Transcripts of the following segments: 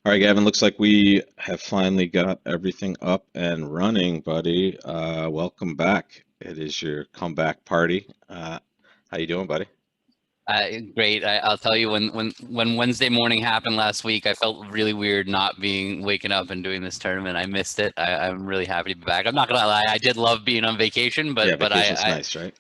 All right, Gavin, looks like we have finally got everything up and running, buddy. Welcome back. It is your comeback party. How you doing, buddy? Great. I'll tell you when Wednesday morning happened last week, I felt really weird not being waking up and doing this tournament. I missed it. I'm really happy to be back. I'm not gonna lie, I did love being on vacation, Yeah, but vacation's nice, right?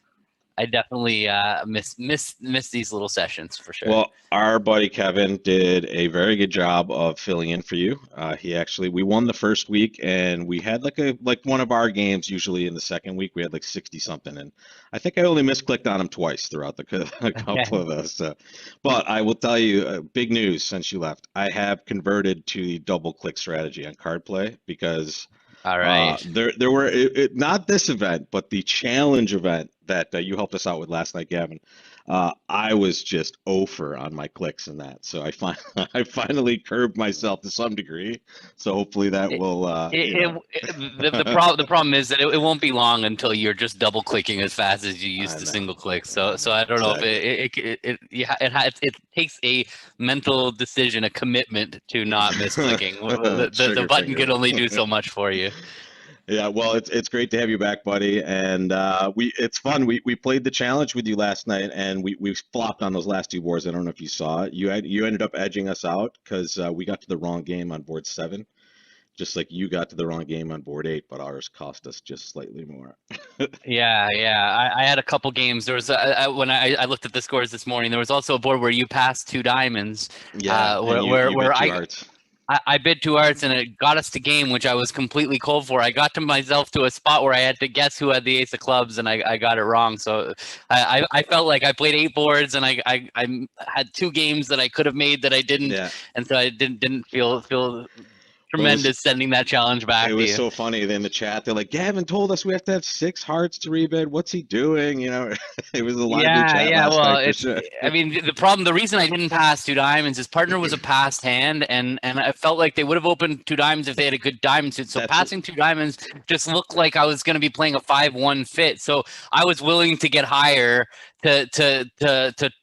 I definitely miss these little sessions for sure. Well, our buddy Kevin did a very good job of filling in for you. We won the first week, and we had like one of our games. Usually in the second week, we had like 60 something, and I think I only misclicked on him twice throughout the a couple of those. But I will tell you, big news since you left. I have converted to the double click strategy on card play because All right. there were not this event, but the challenge event that you helped us out with last night, Gavin. I was just over on my clicks in that, so I finally curbed myself to some degree. So hopefully that It, will, the problem is that it won't be long until you're just double clicking as fast as you used I to know, single click. I So know I don't know if exactly. it takes a mental decision, a commitment to not misclicking. The Trigger button finger. can only do so much for you. Yeah, well, it's great to have you back, buddy. And we it's fun. We played the challenge with you last night, and we flopped on those last two boards. I don't know if you saw it. You ended up edging us out because we got to the wrong game on board seven, just like you got to the wrong game on board eight, but ours cost us just slightly more. Yeah. I had a couple games. There was when I looked at the scores this morning. There was also a board where you passed two diamonds, Yeah, and you where bid two hearts. I bid two hearts and it got us to game, which I was completely cold for. I got to myself to a spot where I had to guess who had the ace of clubs, and I got it wrong. So I felt like I played eight boards, and I had two games that I could have made that I didn't, Yeah. and so I didn't feel Well, tremendous sending that challenge it back to was you. so funny. In the chat, they're like, Gavin told us we have to have six hearts to rebid. What's he doing? It was a lively chat Yeah. last Well, night for sure. I mean, the reason I didn't pass two diamonds, his partner was a passed hand, and I felt like they would have opened two diamonds if they had a good diamond suit. So That's passing two diamonds just looked like I was going to be playing a 5-1 fit. So I was willing to get higher to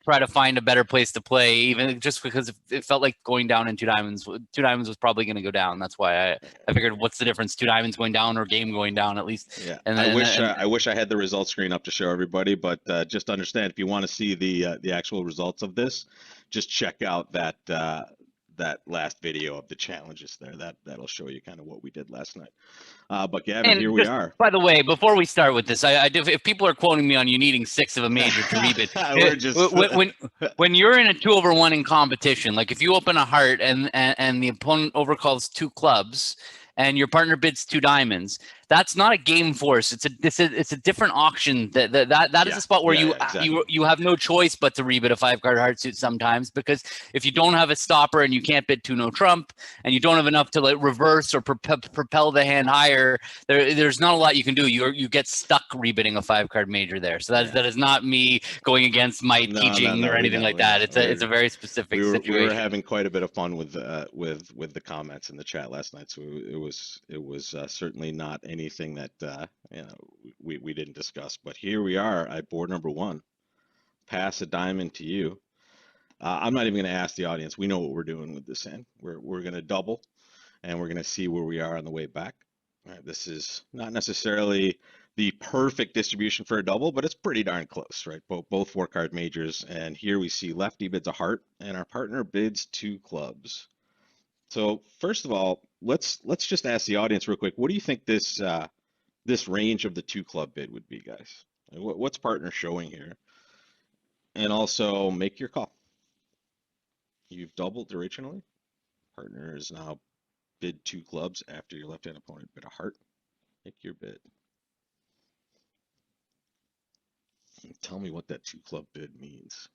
try to find a better place to play, even just because it felt like going down in two diamonds. Two diamonds was probably going to go down. That's why I figured, what's the difference? Two diamonds going down or game going down at least. Yeah, And I then wish and I wish I had the results screen up to show everybody, but just understand if you want to see the actual results of this, just check out that last video of the challenges there. That'll show you kind of what we did last night. But Gavin, here And we just are. by the way, before we start with this, I do, if people are quoting me on you needing six of a major to rebid, We're just when you're in a 2-over-1 in competition, like if you open a heart and the opponent overcalls two clubs and your partner bids two diamonds, that's not a game force. It's a different auction. That is yeah, a spot where yeah, yeah, exactly. you have no choice but to rebid a 5-card heart suit sometimes, because if you don't have a stopper and you can't bid two no trump and you don't have enough to like reverse or propel the hand higher, there's not a lot you can do. You get stuck rebidding a 5-card major there. So Yeah. that is not me going against my No, no, teaching no. or anything like We that. know. It's a very specific We were situation. having quite a bit of fun with the comments in the chat last night. So it was certainly not anything that we didn't discuss. But here we are at board number one. Pass a diamond to you. I'm not even going to ask the audience. We know what we're doing with this hand. We're going to double, and we're going to see where we are on the way back. All right, this is not necessarily the perfect distribution for a double, but it's pretty darn close, right? Both 4-card majors, and here we see lefty bids a heart, and our partner bids two clubs. So first of all, let's just ask the audience real quick. What do you think this range of the two club bid would be, guys? What's partner showing here? And also make your call. You've doubled originally. Partner is now bid two clubs after your left-hand opponent bid a heart. Make your bid. Tell me what that two club bid means.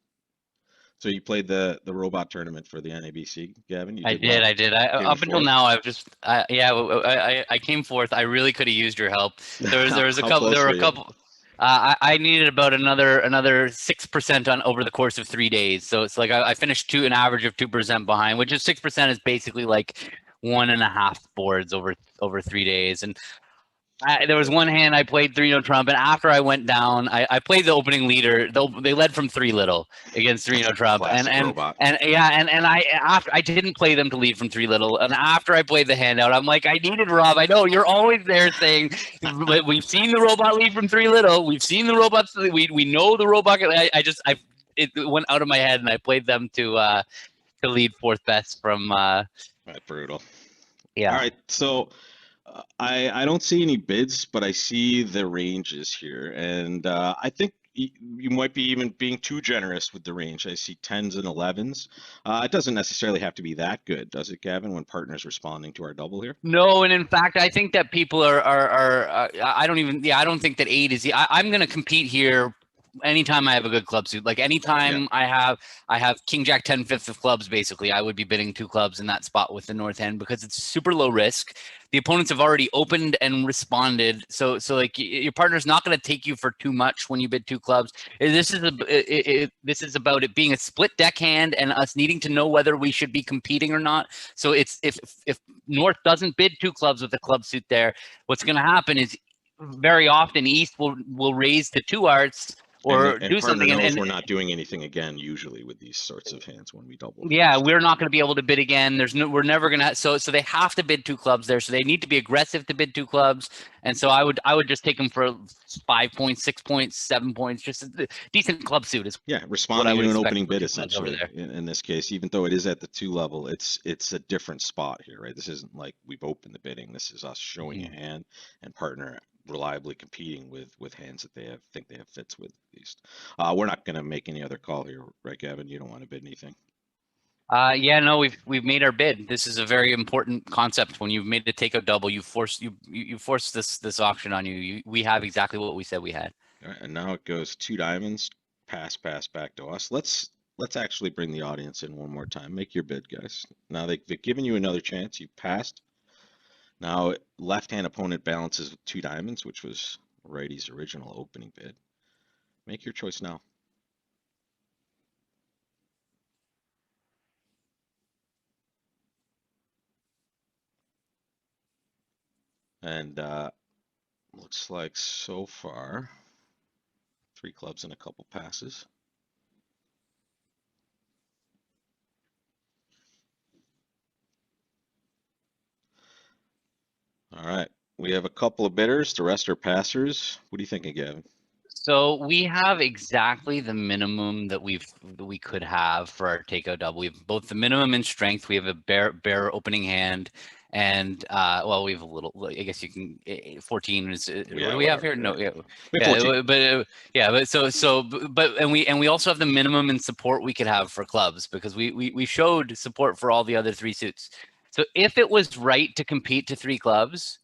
So you played the robot tournament for the NABC, Gavin. You I did did. well. I did. Came in Up until fourth. now, I've just, yeah, I came fourth. I really could have used your help. There was a How couple. There close were were a you? couple. I needed about another 6% on over the course of 3 days. So it's like I finished an average of 2% behind, which is 6% is basically like one and a half boards over 3 days. And There was one hand I played 3 Trump, and after I went down, I played the opening leader. They led from 3 little against 3 Trump, Classic robot. and yeah, and I after I didn't play them to lead from 3 little, and after I played the handout, I'm like, I needed Rob. I know you're always there saying we've seen the robot lead from 3 little. We've seen the robots. We know the robot. I it went out of my head, and I played them to lead fourth best from Right, brutal. All yeah. right, so I don't see any bids, but I see the ranges here, and I think you might be even being too generous with the range. I see tens and elevens. It doesn't necessarily have to be that good, does it, Gavin? When partners responding to our double here. No, and in fact, I think that people are I don't even I don't think that 8 is I'm going to compete here anytime I have a good club suit. Like Yeah, anytime I have King Jack 10 fifth of clubs. Basically, I would be bidding 2 clubs in that spot with the north end because it's super low risk. The opponents have already opened and responded, so like your partner's not going to take you for too much when you bid 2 clubs. This is about it being a split deck hand and us needing to know whether we should be competing or not. So it's if North doesn't bid 2 clubs with a club suit there, what's going to happen is very often East will raise to 2 hearts or and do partner something, knows and we're not doing anything again usually with these sorts of hands when we double yeah, first. we're not going to be able to bid again. We're never going to. So they have to bid 2 clubs there. So they need to be aggressive to bid 2 clubs. And so I would just take them for 5 points, 6 points, 7 points. Just a decent club suit is Yeah, what I responding would to an expect opening for bid 2 clubs over essentially there. in this case, even though it is at the 2 level, it's a different spot here, right? This isn't like we've opened the bidding. This is us showing a Mhm. hand and partner reliably competing with hands that they think they have fits with at least. We're not going to make any other call here, right, Gavin? You don't want to bid anything. Yeah, no, we've made our bid. This is a very important concept. When you've made a takeout double, you force this auction on you. We have exactly what we said we had. All right, and now it goes 2 diamonds, pass back to us. Let's actually bring the audience in one more time. Make your bid, guys. Now they've given you another chance. You passed. Now, left-hand opponent balances with 2 diamonds, which was righty's original opening bid. Make your choice now. And looks like so far, 3 clubs and a couple passes. All right, we have a couple of bidders. The rest are passers. What are you thinking, Gavin? So we have exactly the minimum that we could have for our takeout double. We have both the minimum in strength. We have a bare opening hand, and well, we have a little. I guess you can 14 is what Yeah, do we have whatever. here? Yeah, No, yeah, we have 14. yeah, yeah, but and we also have the minimum in support we could have for clubs because we showed support for all the other 3 suits. So if it was right to compete to 3 clubs,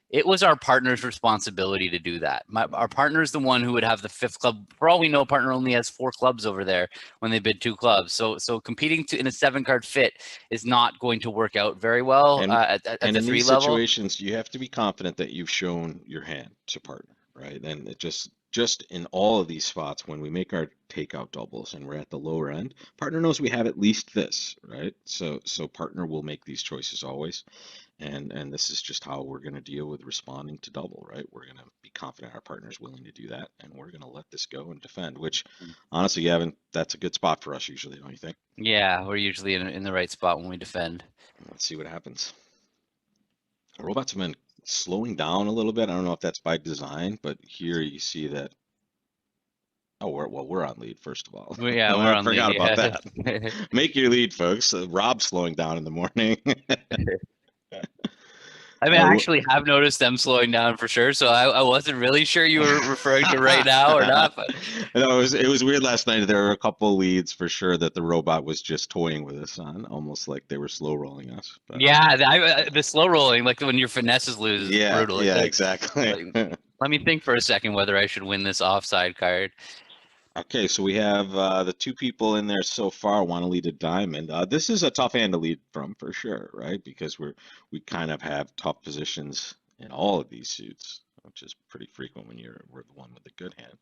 it was our partner's responsibility to do that. Our partner is the one who would have the 5th club. For all we know, partner only has 4 clubs over there when they bid 2 clubs. So competing in a 7-card fit is not going to work out very well And at the in 3 these level. situations, you have to be confident that you've shown your hand to partner, right? And it just in all of these spots, when we make our takeout doubles and we're at the lower end, partner knows we have at least this, right? So partner will make these choices always. And this is just how we're going to deal with responding to double, right? We're going to be confident our partner's willing to do that, and we're going to let this go and defend, which honestly, Gavin, that's a good spot for us usually, don't you think? Yeah, we're usually in the right spot when we defend. Let's see what happens. Robots have been slowing down a little bit. I don't know if that's by design, but here you see that. Oh, we're on lead, first of all. Yeah, we're I on lead. forgot about Yeah. that. Make your lead, folks. Rob's slowing down in the morning. I mean, All I right, actually have noticed them slowing down for sure. So I wasn't really sure you were referring to right now or not. But no, it was weird last night. There were a couple leads for sure that the robot was just toying with us on, almost like they were slow rolling us. But yeah, the slow rolling, like when your finesses lose, is yeah, brutal. yeah, exactly. Like, let me think for a second whether I should win this offside card. Okay, so we have the 2 people in there so far want to lead a diamond. This is a tough hand to lead from for sure, right? Because we kind of have tough positions in all of these suits, which is pretty frequent when we're the one with the good hand.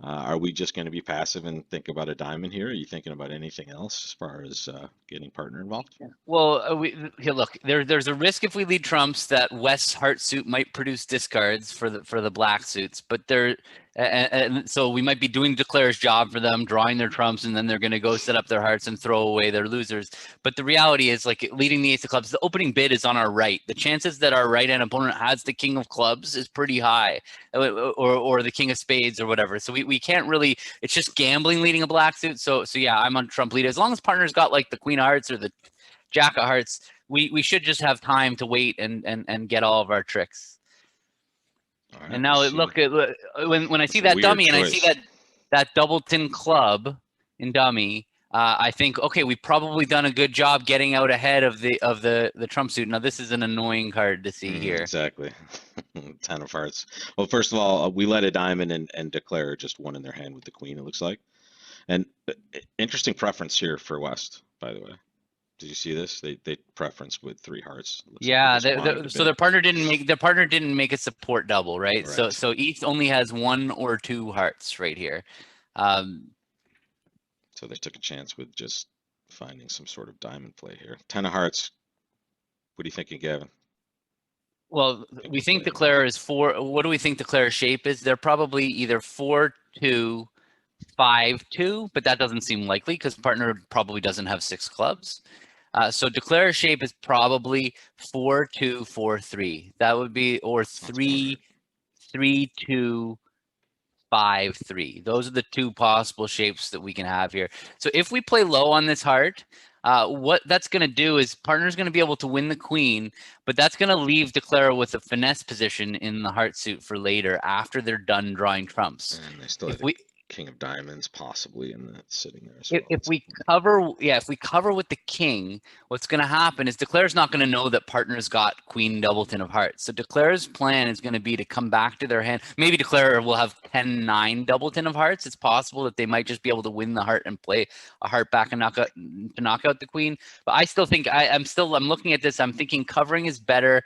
Are we just going to be passive and think about a diamond here? Are you thinking about anything else as far as getting partner involved? Well, here, look, there's a risk if we lead trumps that West's heart suit might produce discards for the black suits, but and so we might be doing Declare's job for them, drawing their trumps, and then they're going to go set up their hearts and throw away their losers. But the reality is, like leading the ace of clubs, the opening bid is on our right. The chances that our right hand opponent has the king of clubs is pretty high, or the king of spades or whatever. So we can't really. It's just gambling leading a black suit. So yeah, I'm on trump lead as long as partner's got like the queen of hearts or the Jack of Hearts, we should just have time to wait and get all of our tricks. All right, And we'll now see. when I see That's a that weird dummy and I see choice. that doubleton club in dummy, I think, okay, we've probably done a good job getting out ahead of the trump suit. Now this is an annoying card to see here. Exactly. 10 of hearts. Well, first of all, we let a diamond and declare just one in their hand with the queen, it looks like. And interesting preference here for West, by the way. Did you see this? They preference with 3 hearts. Looks like they Yeah, just wanted a so bit. their partner didn't make a support double, right? So Correct. so each only has 1 or 2 hearts right here. Um, So they took a chance with just finding some sort of diamond play here. 10 of hearts. What are you thinking, Gavin? Well, Think we we're think playing around? Declare is 4. What do we think Declare's shape is? They're probably either 4-2, 5-2, but that doesn't seem likely because partner probably doesn't have 6 clubs. So Declare's shape is probably 4-2, 4-3. That would be, or That's about right. 3-2, 5-3. Those are the 2 possible shapes that we can have here. So if we play low on this heart, what that's going to do is partner's going to be able to win the queen, but that's going to leave Declare with a finesse position in the heart suit for later after they're done drawing trumps. And they still If have a we king of diamonds possibly in that sitting there as if, well. if we cover, yeah, if we cover with the king, what's going to happen is Declare's not going to know that partner's got queen doubleton of hearts. So Declare's plan is going to be to come back to their hand. Maybe Declare will have 10-9 doubleton of hearts. It's possible that they might just be able to win the heart and play a heart back and knock out the queen. But I still think I'm looking at this. I'm thinking covering is better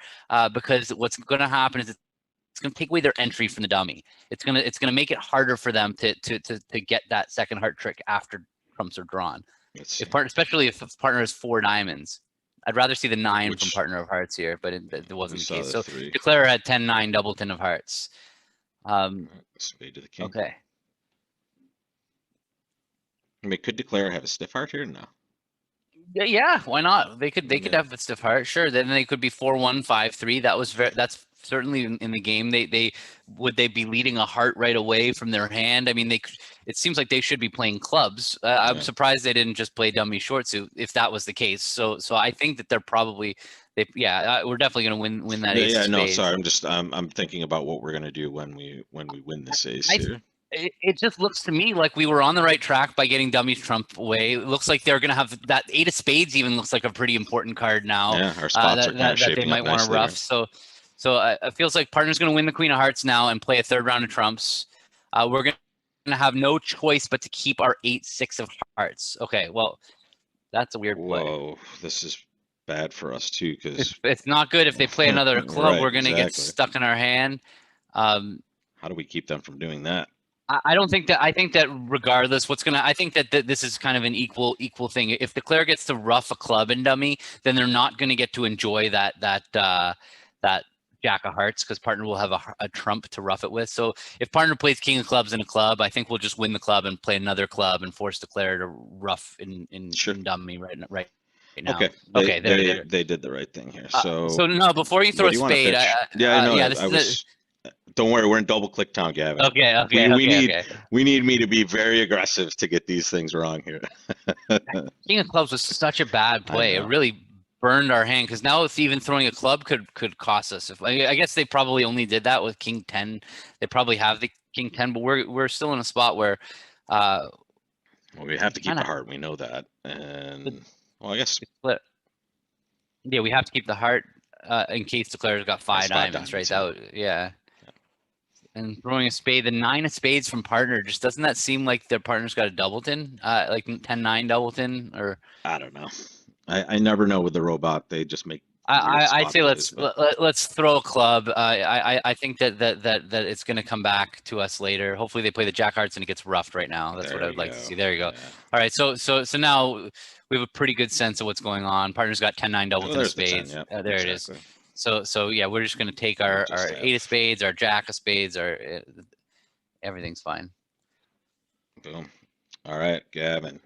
because what's going to happen is it's going to take away their entry from the dummy. It's gonna make it harder for them to get that second heart trick after trumps are drawn. Let's see. Especially if partner has 4 diamonds. I'd rather see the 9 from Which partner of hearts here, but it wasn't the saw case. the So 3. Declare had 10-9 doubleton of hearts. Spade to the king. Okay. I mean, could Declare have a stiff heart here? No. Yeah, why not? They could Yeah. have a stiff heart. Sure. Then they could be 4-1, 5-3. That's certainly in the game. They would they be leading a heart right away from their hand? I mean, it seems like they should be playing clubs. I'm Yeah. surprised they didn't just play dummy short suit if that was the case. So I think that they're probably we're definitely going to win that ace of Yeah, no, spades. sorry. I'm thinking about what we're gonna do when we win this ace I here. it just looks to me like we were on the right track by getting dummies trump away. It looks like they're going to have that 8 of spades even looks like a pretty important card now. Yeah, our spots are kind of That they shaping up might want to nicely here. rough. So it feels like partner's going to win the queen of hearts now and play a 3rd round of trumps. We're going to have no choice but to keep our 8-6 of hearts. Okay, well, that's a weird play. Whoa, this is bad for us too, because It's not good if they play another club. right, We're going to get exactly. stuck in our hand. How do we keep them from doing that? I don't think that. I think that regardless, I think that this is kind of an equal thing. If Declare gets to rough a club in dummy, then they're not going to get to enjoy that Jack of Hearts because partner will have a trump to rough it with. So if partner plays King of Clubs in a club, I think we'll just win the club and play another club and force Declare to rough in dummy right now. Okay, There. they did the right thing here. So no, before you throw what a do you want to spade, pitch? Yeah, I know. yeah, I was. Don't worry, we're in double click town, Gavin. Okay. We need me to be very aggressive to get these things wrong here. King of Clubs was such a bad play. It really burned our hand because now if even throwing a club could cost us. I guess they probably only did that with King 10. They probably have the King 10, but we're still in a spot where well, we have to keep the heart. We know that, and well, I guess split. Yeah, we have to keep the heart in case Declare's got 5 diamonds, right? Yeah. And throwing a spade, the 9 of spades from partner, just doesn't that seem like their partner's got a doubleton, like 10-9 doubleton, or I don't know. I never know with the robot. They just make weird I'd spot say plays, but let's throw a club. I think that it's going to come back to us later. Hopefully they play the Jack Hearts and it gets roughed right now. That's what there I we would like to go. see. There you go. Yeah. All right, so now we have a pretty good sense of what's going on. Partner's got 10-9 double, Oh, 10 of there's the 10. spades. Yep, There it is. exactly. So yeah, we're just going to take We our just have 8 of spades, our Jack of spades, our everything's fine. boom. All right, Gavin.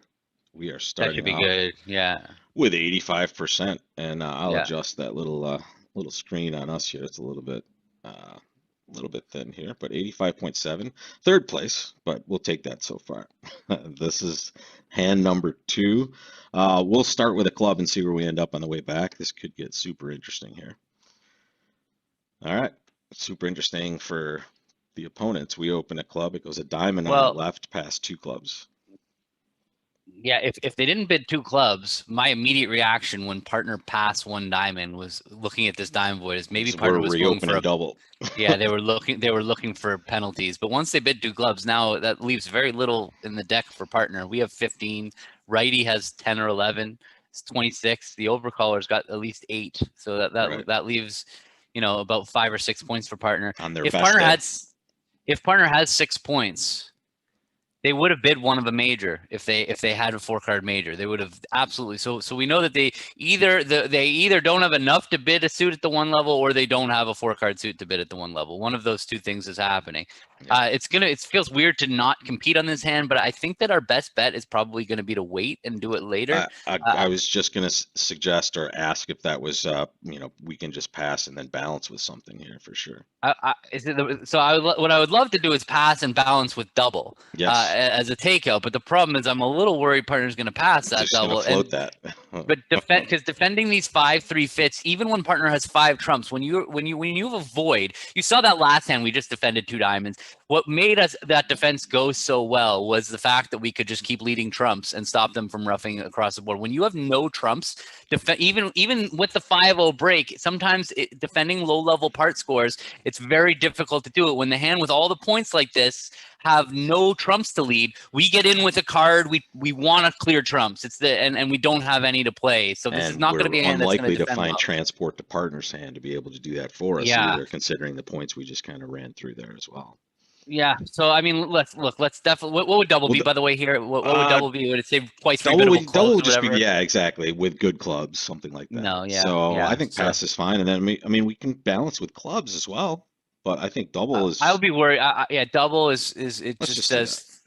We are That should starting be off good. Yeah, with 85%, and I'll yeah. adjust that little screen on us here. It's a little bit thin here, but 85.7, third place, but we'll take that so far. This is hand number 2. We'll start with a club and see where we end up on the way back. This could get super interesting here. All right, super interesting for the opponents. We open a club. It goes a diamond on our Well, left past 2 clubs. yeah, if they didn't bid 2 clubs, my immediate reaction when partner passed 1 diamond was looking at this diamond void is maybe partner We're was going for reopening a double. yeah, they were looking for penalties. But once they bid 2 clubs, now that leaves very little in the deck for partner. We have 15, righty has 10 or 11, it's 26. The overcaller's got at least 8. So Right. that leaves, about 5 or 6 points for partner. On their If best partner day. had if partner has 6 points, they would have bid one of the major if they had a 4-card major. They would have absolutely. So we know that they either don't have enough to bid a suit at the 1 level, or they don't have a 4-card suit to bid at the 1 level. One of those 2 things is happening. Yeah. It feels weird to not compete on this hand, but I think that our best bet is probably going to be to wait and do it later. I was just going to suggest or ask if that was, we can just pass and then balance with something here for sure. What I would love to do is pass and balance with double Yes. as a takeout, but the problem is I'm a little worried partner's going to pass that Just going to double. float that. But defending these 5-3 fits, even when partner has 5 trumps, when you have a void, you saw that last hand we just defended 2 diamonds. What made us that defense go so well was the fact that we could just keep leading trumps and stop them from roughing across the board. When you have no trumps, even with the 5-0 break, sometimes defending low level part scores, it's very difficult to do it. When the hand with all the points like this have no trumps to lead, we get in with a card. We want to clear trumps. And we don't have any to play. So this is And not going to we're be a hand that's going unlikely to to defend find well. transport to partner's hand to be able to do that for us Yeah. either, considering the points we just kind of ran through there as well. Yeah. So I mean, let's definitely. What would double be, by the way? Here, what would double be? Would it say twice rebiddable Double close would or just be, whatever? yeah, exactly, with good clubs, something like that. No. Yeah. So I Yeah. think So pass is fine, and then we can balance with clubs as well. But I think double I would is. be worried. Yeah. Double is it Let's just just do that. says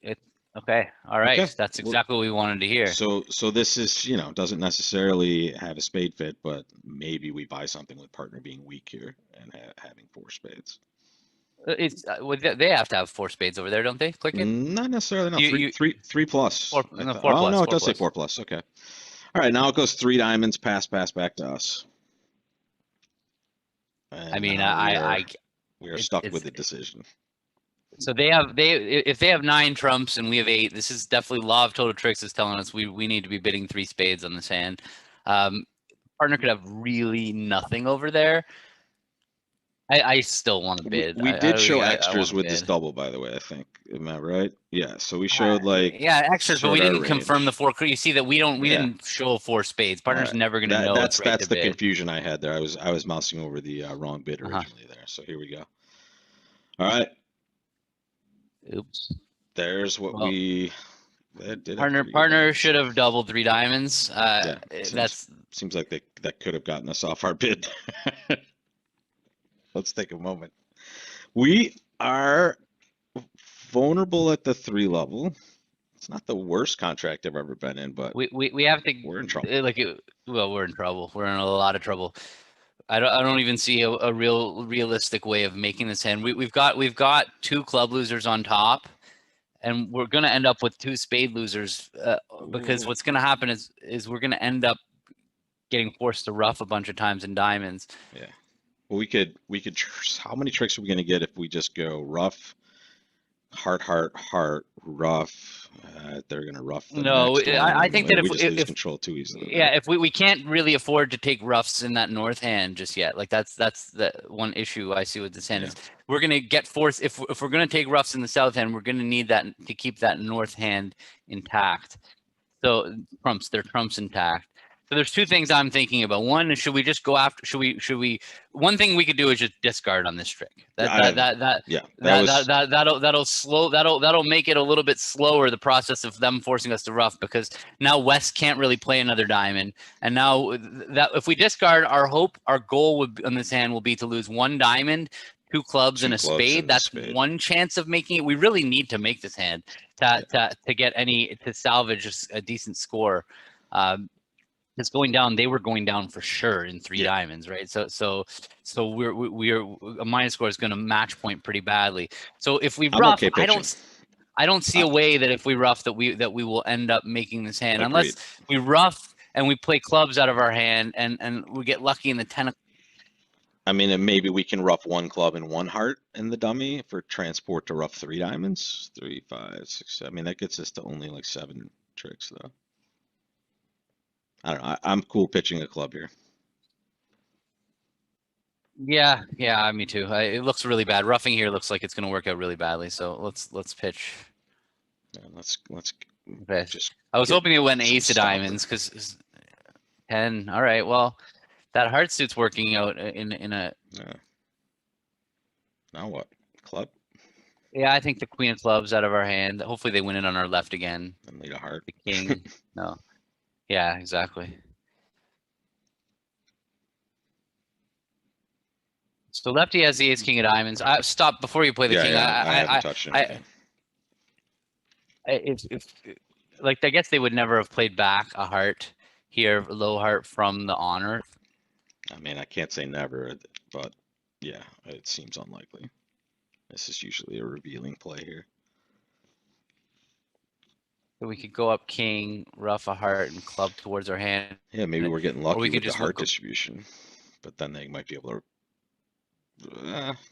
it. Okay. All right. Okay. That's Well, exactly what we wanted to hear. so this is, doesn't necessarily have a spade fit, but maybe we buy something with partner being weak here and having 4 spades. They have to have 4 spades over there, don't they? Click it. Not necessarily. No, You three plus. 4 I no, thought. 4 Oh plus no, it 4 does say plus. 4 plus. Okay. All right. Now it goes 3 diamonds. Pass back to us. And I mean, we are stuck with the decision. So if they have 9 trumps and we have 8, this is definitely law of total tricks is telling us we need to be bidding 3 spades on this hand. Partner could have really nothing over there. I still want to bid. We did show extras I with this double, by the way, I think. Am I right? Yeah. So we showed extras, but we didn't confirm the 4. You see that we didn't show 4 spades. Partner's never going to know it's right to the bid. Confusion I had there. I was mousing over the wrong bid originally there. So here we go. All right. Oops. There's what we did. Partner should have doubled 3 diamonds. Yeah, seems like that could have gotten us off our bid. Let's take a moment. We are vulnerable at the 3 level. It's not the worst contract I've ever been in, but we have to. We're in trouble. We're in trouble. We're in a lot of trouble. I don't even see a realistic way of making this hand. We've got 2 club losers on top, and we're gonna end up with 2 spade losers because what's gonna happen is we're gonna end up getting forced to rough a bunch of times in diamonds. Yeah. Well, we could. How many tricks are we gonna get if we just go rough, heart, rough? They're gonna rough the next one. I think that we just lose control too easily. Yeah, if we can't really afford to take roughs in that north hand just yet. Like that's the one issue I see with this hand is we're gonna get forced if we're gonna take roughs in the south hand, we're gonna need that to keep that north hand intact. So their trumps intact. So there's two things I'm thinking about. One is, should we just go after? Should we? One thing we could do is just discard on this trick. Yeah, that was. That'll make it a little bit slower, the process of them forcing us to rough, because now West can't really play another diamond, and now that if we discard, our goal would on this hand will be to lose one diamond, two clubs, and a spade. That's one chance of making it. We really need to make this hand to get to salvage a decent score. It's going down. They were going down for sure in three diamonds, right? So we're a minus score is going to match point pretty badly. So if we rough, okay, I don't see a way that if we rough that we will end up making this hand. Agreed. Unless we rough and we play clubs out of our hand and we get lucky in the 10. I mean, and maybe we can rough one club and one heart in the dummy for transport to rough three diamonds. 3, 5, 6. I mean, that gets us to only like 7 tricks though. I don't know. I'm cool pitching a club here. Yeah, me too. It looks really bad. Roughing here looks like it's going to work out really badly. So let's pitch. Yeah, let's okay. I was hoping it went ace of diamonds because 10. All right, well, that heart suit's working out in a. Yeah. Now what? Club? Yeah, I think the queen of clubs out of our hand. Hopefully they win it on our left again. And lead a heart. The king. No. Yeah, exactly. So lefty has the ace king of diamonds. Stop before you play the king. I haven't touched anything. I guess they would never have played back a heart here, low heart from the honor. I mean, I can't say never, but yeah, it seems unlikely. This is usually a revealing play here. So we could go up king, rough a heart, and club towards our hand. Yeah, maybe we're getting lucky with the heart distribution, but then they might be able to.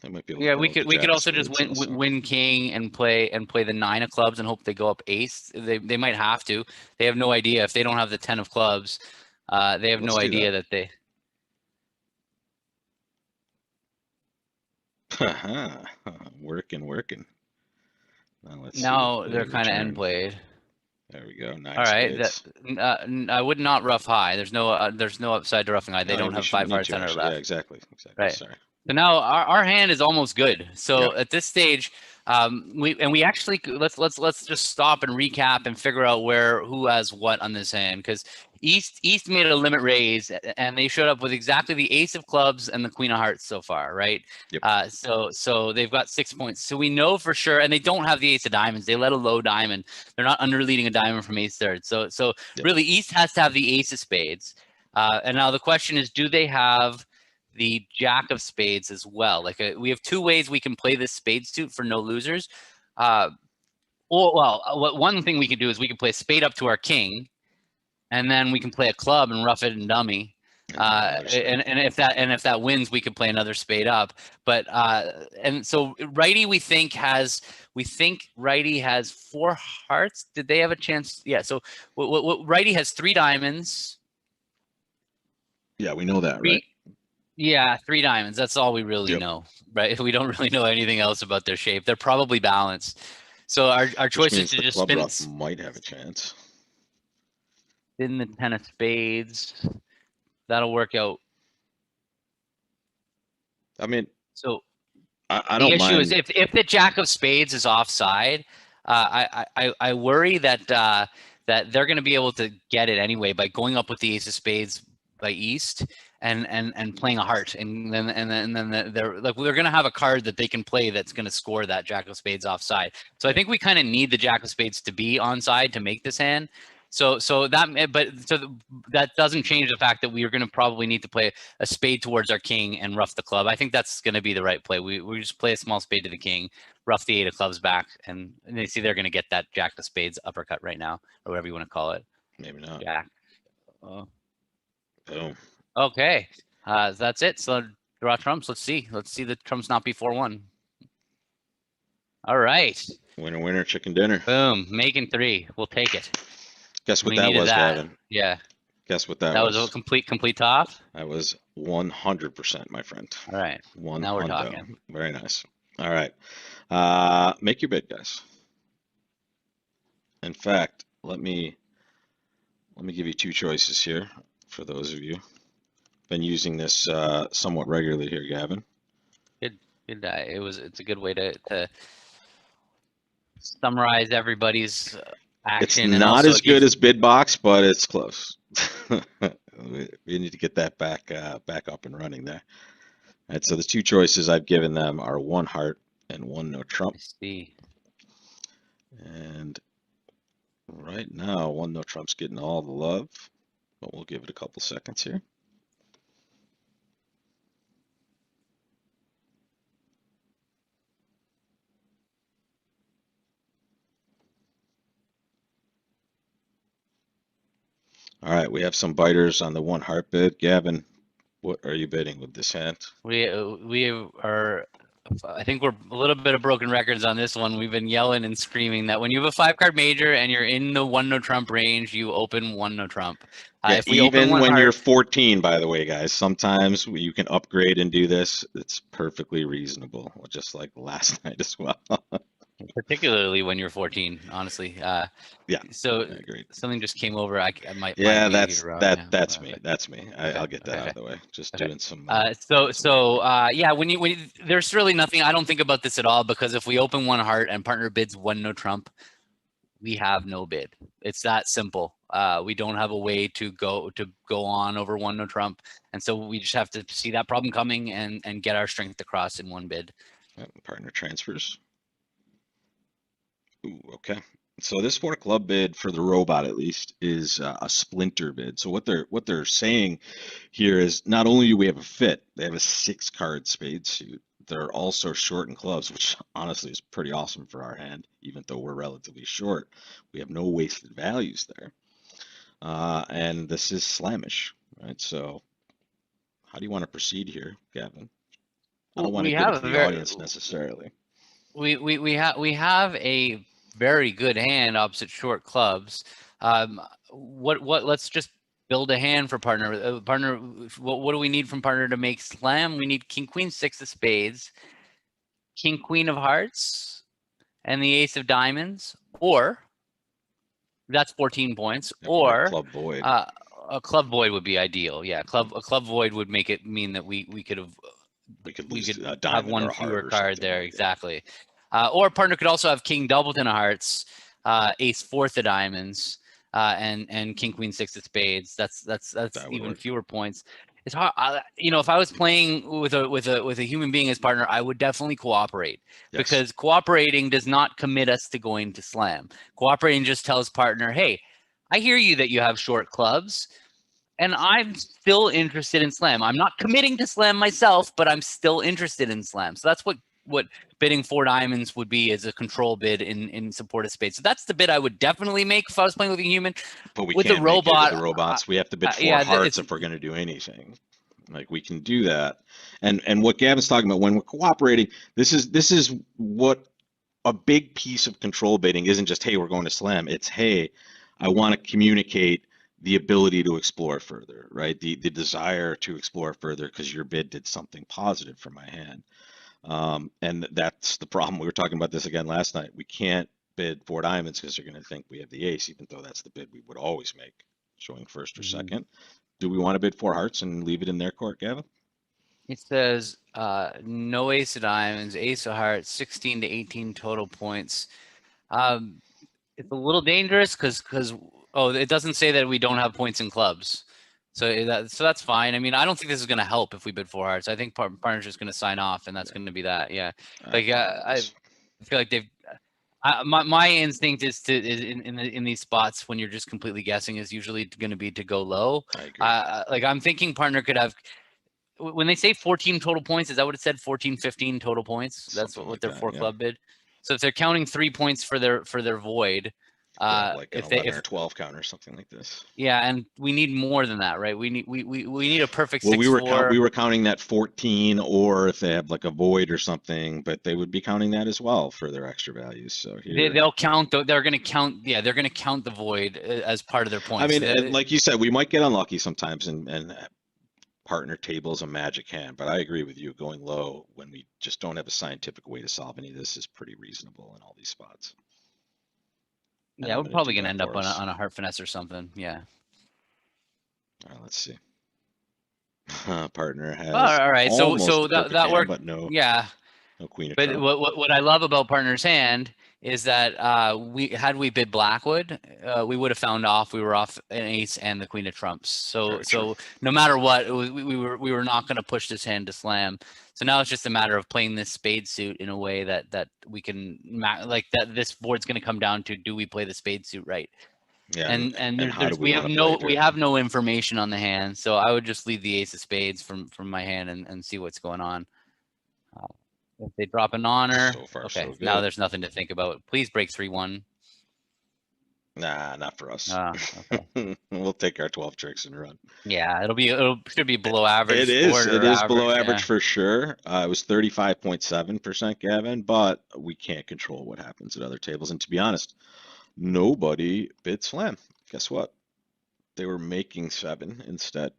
They might be able. Yeah, we could also just win king and play the 9 of clubs and hope they go up ace. They might have to. They have no idea if they don't have the 10 of clubs. They have no idea that they. Working. Now they're kind of end played. There we go. 9 All right. I would not rough high. There's no upside to roughing high. They don't have 5 hearts on our left. Yeah, exactly. Right. Sorry. So now our hand is almost good. So at this stage, we actually let's just stop and recap and figure out who has what on this hand, because East made a limit raise and they showed up with exactly the ace of clubs and the queen of hearts so far, right? Yep. So they've got 6 points. So we know for sure, and they don't have the ace of diamonds. They let a low diamond. They're not underleading a diamond from ace third. So really East has to have the ace of spades. And now the question is, do they have the jack of spades as well? Like we have 2 ways we can play this spade suit for no losers. One thing we can do is we can play a spade up to our king, and then we can play a club and rough it and dummy. And if that wins, we could play another spade up. But and so righty we think righty has 4 hearts. Did they have a chance? Yeah. So righty has 3 diamonds. Yeah, we know that, right? Yeah, 3 diamonds. That's all we really know, right? We don't really know anything else about their shape. They're probably balanced. So our choice is to just spin. Rough might have a chance. In the 10 of spades, that'll work out. I mean, so I don't mind. The issue is if the jack of spades is offside, I worry that they're going to be able to get it anyway by going up with the ace of spades by East and playing a heart, and then they're going to have a card that they can play that's going to score that jack of spades offside. So I think we kind of need the jack of spades to be onside to make this hand. So that doesn't change the fact that we are going to probably need to play a spade towards our king and rough the club. I think that's going to be the right play. We just play a small spade to the king, rough the 8 of clubs back, and they see they're going to get that jack of spades uppercut right now, or whatever you want to call it. Maybe not. Jack. Boom. Okay, that's it. So draw trumps. Let's see the trumps not be 4-1. All right. Winner, chicken dinner. Boom. Making 3. We'll take it. Guess what that was, Gavin? Yeah. Guess what that was? That was a complete top? That was 100%, my friend. All right. Now we're talking. Very nice. All right. Make your bid, guys. In fact, let me give you 2 choices here. for those of you been using this somewhat regularly here, Gavin. Good. It's a good way to summarize everybody's It's action, and not also as it good gives. as bid box, but it's close. We need to get that back up and running there. All right, so the two choices I've given them are one heart and one no trump. I see. And right now, one no trump's getting all the love, but we'll give it a couple seconds here. All right, we have some biters on the one heart bid. Gavin, what are you bidding with this hand? We are. I think we're a little bit of broken records on this one. We've been yelling and screaming that when you have a 5-card major and you're in the one no trump range, you open one no trump. Yeah, If we open even one when you're heart, 14, by the way, guys, sometimes you can upgrade and do this. It's perfectly reasonable, just like last night as well. particularly when you're 14, honestly. Yeah, So I agree. something just came over. My Yeah, mute here, Rob. Yeah. that's me. Okay. That's me. Okay. I'll get that out Okay. of the way. Just Okay. doing some So some gambling. yeah, there's really nothing. I don't think about this at all because if we open one heart and partner bids one no trump, we have no bid. It's that simple. We don't have a way to go on over one no trump, and so we just have to see that problem coming and get our strength across in one bid. Partner transfers. Ooh, okay. So this four club bid for the robot at least is a splinter bid. So what they're saying here is not only do we have a fit, they have a 6-card spade suit. They're also short in clubs, which honestly is pretty awesome for our hand, even though we're relatively short. We have no wasted values there. And this is slamish, right? So how do you want to proceed here, Gavin? I don't want to We give it have to a the very audience necessarily. we have a very good hand opposite short clubs. What let's just build a hand for partner. Partner, what do we need from partner to make slam? We need king queen 6 of spades, king queen of hearts, and the ace of diamonds, or that's 14 points, Or or club void. a club void would be ideal. Yeah, a club void would make it mean that we could have We could we lose could a have diamond or one a fewer heart or card something there, like that. exactly. Or a partner could also have king doubleton of hearts, ace fourth of diamonds, and king queen 6 of spades. That's That would even work. fewer points. It's hard. If I was playing with a human being as partner, I would definitely cooperate Yes. because cooperating does not commit us to going to slam. Cooperating just tells partner, hey, I hear you that you have short clubs, and I'm still interested in slam. I'm not committing to slam myself, but I'm still interested in slam. So that's what bidding 4 diamonds would be as a control bid in support of spades. So that's the bid I would definitely make if I was playing with a human. But we With a can't make it with robot, the robots. We have to bid four yeah, hearts it's if we're going to do anything. Like we can do that. And what Gavin's talking about when we're cooperating, this is what a big piece of control bidding isn't just, hey, we're going to slam. It's, hey, I want to communicate the ability to explore further, right? The desire to explore further because your bid did something positive for my hand. And that's the problem. We were talking about this again last night. We can't bid 4 diamonds because they're going to think we have the ace, even though that's the bid we would always make, showing first or second. Do we want to bid 4 hearts and leave it in their court, Gavin? it says no ace of diamonds, ace of hearts, 16 to 18 total points. It's a little dangerous because it doesn't say that we don't have points in clubs. So that's fine. I mean, I don't think this is going to help if we bid 4 hearts. I think partner's just going to sign off, and that's going to be that. Yeah, I like agree with I this. feel like they've. My instinct is in these spots when you're just completely guessing is usually going to be to go low. I agree. Like I'm thinking partner could have when they say 14 total points, is that what it said? 14, 15 total points. That's Something what like their that. 4 Yeah. club bid. So if they're counting 3 points for their void, Could have like an if they 11 if or 12 count or something like this. yeah, and we need more than that, right? We need a perfect Well, we six were we four. were counting that 14, or if they have like a void or something, but they would be counting that as well for their extra values. So here, They'll count. They're going to count. Yeah, they're going to count the void as part of their I points. mean, and like you said, we might get unlucky sometimes, and partner tables a magic hand. But I agree with you. Going low when we just don't have a scientific way to solve any of this is pretty reasonable in all these spots. And Yeah, I'm we're going to probably do going to that end up for us. on a heart finesse or something. Yeah. All right, let's see. Partner has All right, so almost so the that perfect that hand, worked. but no, Yeah, no queen of but trump. what I love about partner's hand is that we bid Blackwood, we would have found off. We were off an ace and the queen of trumps. So Very true. so no matter what, we were not going to push this hand to slam. So now it's just a matter of playing this spade suit in a way that we can like that. This board's going to come down to, do we play the spade suit right? Yeah, And and how do there's we want to play it we here? have no information on the hand, so I would just leave the ace of spades from my hand and see what's going on. If they drop an honor, So far, okay, so now good. there's nothing to think about. Please break 3-1. Nah, not for us. Okay. We'll take our 12 tricks and run. Yeah, should be below average It is. sport It or is below average. average Yeah. for sure. It was 35.7%, Gavin, but we can't control what happens at other tables. And to be honest, nobody bid slam. Guess what? They were making 7 instead.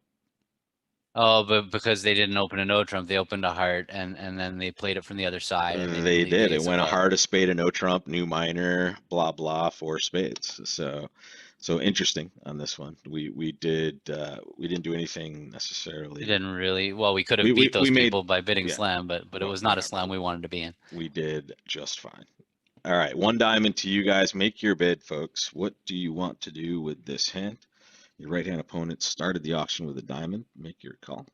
Oh, but because they didn't open a no trump, they opened a heart, and then they played it from the other side and made them They leave the did. It ace of went a heart. heart, a spade, a no trump, new minor, blah blah, 4 spades. So interesting on this one. We didn't do anything We necessarily. didn't really. Well, we could have We beat we those made people by bidding yeah, slam, but it well, was not a whatever. slam we wanted to be in. We did just fine. All right, 1 diamond to you guys. Make your bid, folks. What do you want to do with this hand? Your right hand opponent started the auction with a diamond. Make your call.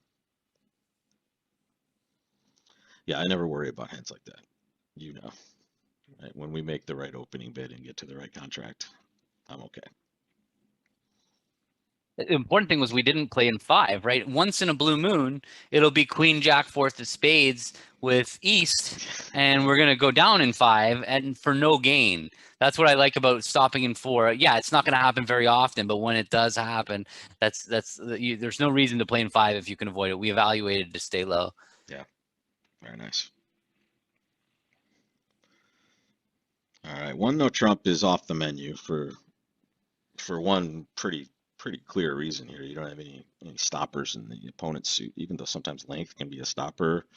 Yeah, I never worry about hands like that. You know, right? When we make the right opening bid and get to the right contract, I'm okay. The important thing was we didn't play in 5, right? Once in a blue moon, it'll be queen, jack, fourth of spades with east, and we're gonna go down in 5 and for no gain. That's what I like about stopping in 4. Yeah, it's not gonna happen very often, but when it does happen, there's no reason to play in 5 if you can avoid it. We evaluated to stay low. Yeah, very nice. All right, one no trump is off the menu for one pretty clear reason here. You don't have any stoppers in the opponent's suit, even though sometimes length can be a stopper.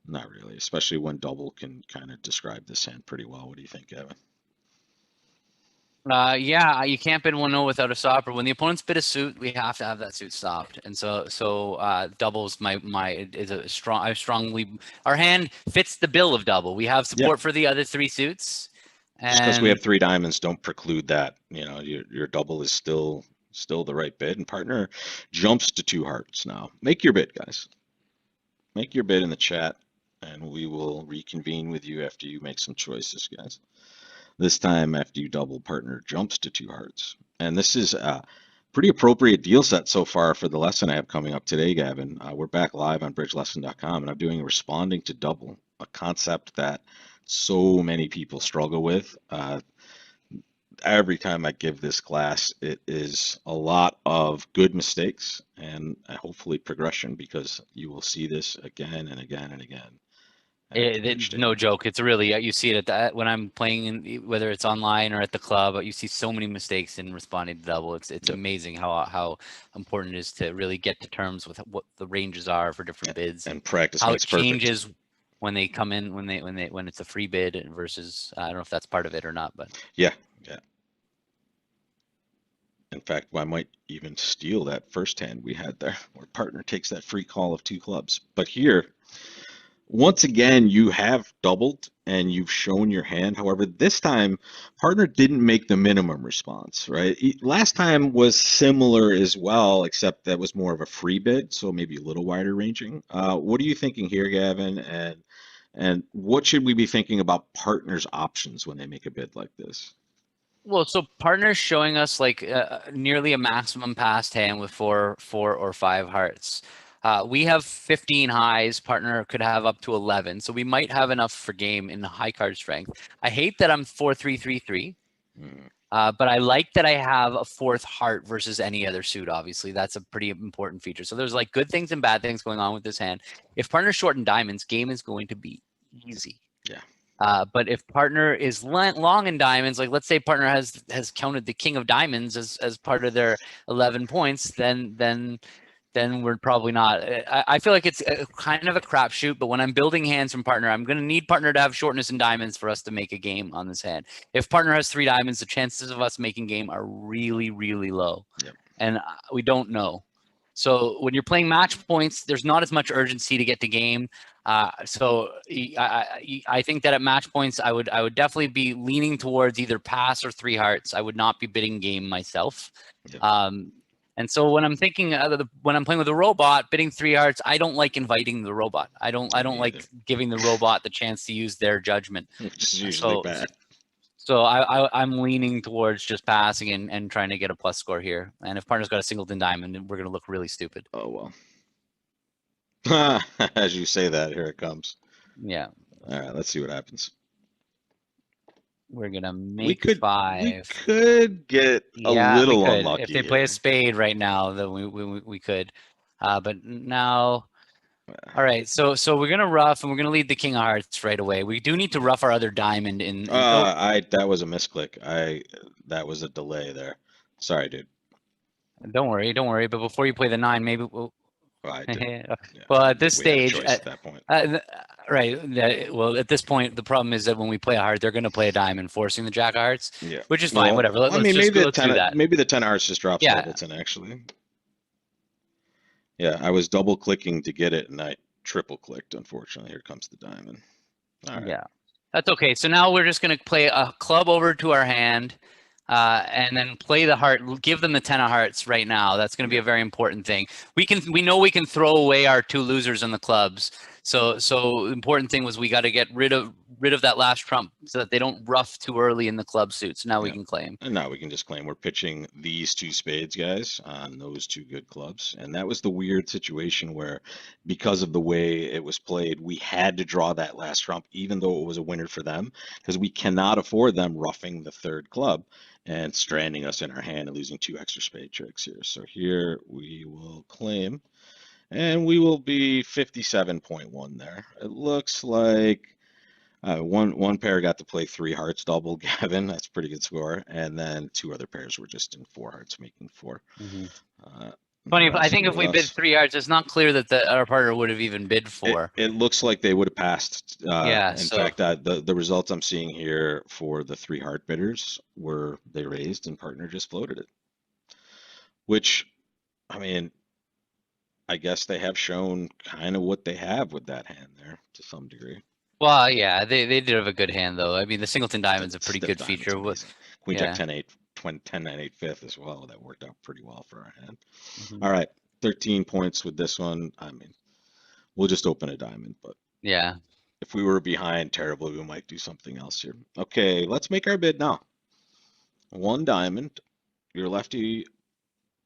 Not really, especially when double can kind of describe this hand pretty well. What do you think, Gavin? Yeah, you can't bid 1-0 without a stopper. When the opponent's bid a suit, we have to have that suit stopped. And so doubles my is a strong. I strongly our hand fits the bill of double. We have Yeah, support for the other 3 suits, just because we and have 3 diamonds, don't preclude that. Your double is still the right bid, and partner jumps to 2 hearts now. Make your bid, guys. Make your bid in the chat, and we will reconvene with you after you make some choices, guys. This time, after you double, partner jumps to 2 hearts. And this is a pretty appropriate deal set so far for the lesson I have coming up today, Gavin. We're back live on bridgelesson.com, and I'm doing responding to double, a concept that so many people struggle with. Every time I give this class, it is a lot of good mistakes and hopefully progression, because you will see this again and again and again at each no table. joke. It's really you see it at when I'm playing, whether it's online or at the club. You see so many mistakes in responding to double. It's Yep. amazing how important it is to really get to terms with what the ranges are for different bids And and practice how makes it perfect. changes when they come in when it's a free bid versus I don't know if that's part of it or not, but Yeah, yeah. In fact, I might even steal that first hand we had there, where partner takes that free call of 2 clubs. But here, once again, you have doubled and you've shown your hand. However, this time, partner didn't make the minimum response, right? Last time was similar as well, except that was more of a free bid, so maybe a little wider ranging. What are you thinking here, Gavin? And what should we be thinking about partners' options when they make a bid like this? well, so partners showing us like nearly a maximum passed hand with 4 or 5 hearts. We have 15 highs. Partner could have up to 11, so we might have enough for game in the high card strength. I hate that I'm 4-3-3-3, Hmm, but I like that I have a fourth heart versus any other suit. Obviously, that's a pretty important feature. So there's like good things and bad things going on with this hand. If partner's short in diamonds, game is going to be easy. yeah, But if partner is long in diamonds, like let's say partner has counted the king of diamonds as part of their 11 points, then we're probably not. I feel like it's a, kind of a crapshoot. But when I'm building hands from partner, I'm going to need partner to have shortness in diamonds for us to make a game on this hand. If partner has 3 diamonds, the chances of us making game are really, really low, yep. and we don't know. So when you're playing match points, there's not as much urgency to get to game. So I think that at match points, I would definitely be leaning towards either pass or three hearts. I would not be bidding game myself. Yeah. And so when I'm thinking when I'm playing with a robot, bidding three hearts, I don't like inviting the robot. I don't Me either. like giving the robot the chance to use their judgment. Which is usually So bad. so I'm leaning towards just passing and trying to get a plus score here. And if partner's got a singleton diamond, we're going to look really stupid. Oh well. As you say that, here it comes. Yeah. All right, let's see what happens. We're going to We make could 5. get a Yeah, we little could. unlucky If they play here. a spade right now, then we could. But now, all right. So we're gonna rough and we're gonna lead the king of hearts right away. We do need to rough our other diamond in. Oh, That was a misclick. That was a delay there. Sorry, dude. don't worry. But before you play the 9, maybe we'll. I did. Yeah, Well, I at didn't this think we had a stage, choice at that point. right. Well, at this point, the problem is that when we play a heart, they're going to play a diamond, forcing the jack of hearts, Yeah. which is fine. Whatever. I mean, Let's maybe do that. maybe the 10 of hearts just drops Yeah. Doubleton, actually. Yeah, I was double clicking to get it, and I triple clicked. Unfortunately, here comes the diamond. All right. Yeah, that's okay. So now we're just going to play a club over to our hand, and then play the heart. Give them the 10 of hearts right now. That's going to be a very important thing. We know we can throw away our 2 losers on the clubs. So the important thing was we got to get rid of that last trump so that they don't rough too early in the club suit. So now we can claim. And now we can just claim we're pitching these 2 spades, guys, on those 2 good clubs. And that was the weird situation where, because of the way it was played, we had to draw that last trump, even though it was a winner for them, because we cannot afford them roughing the 3rd club and stranding us in our hand and losing 2 extra spade tricks here. So here we will claim, and we will be 57.1 there. It looks like one pair got to play 3 hearts double, Gavin. That's a pretty good score. And then 2 other pairs were just in 4 hearts, making 4. Funny, I think if we bid 3 hearts, it's not clear that our partner would have even bid 4. It looks like they would have passed. Yeah. In fact, the results I'm seeing here for the 3 heart bidders were they raised and partner just floated it. Which, I mean, I guess they have shown kind of what they have with that hand there to some degree. Well, yeah, they did have a good hand though. I mean, the singleton diamond's a pretty good feature. Queen Jack 10-8, 10-9-8 fifth as well. That worked out pretty well for our hand. Mm-hmm. All right, 13 points with this one. I mean, we'll just open a diamond, but yeah, if we were behind terribly, we might do something else here. Okay, let's make our bid now. 1 diamond. Your lefty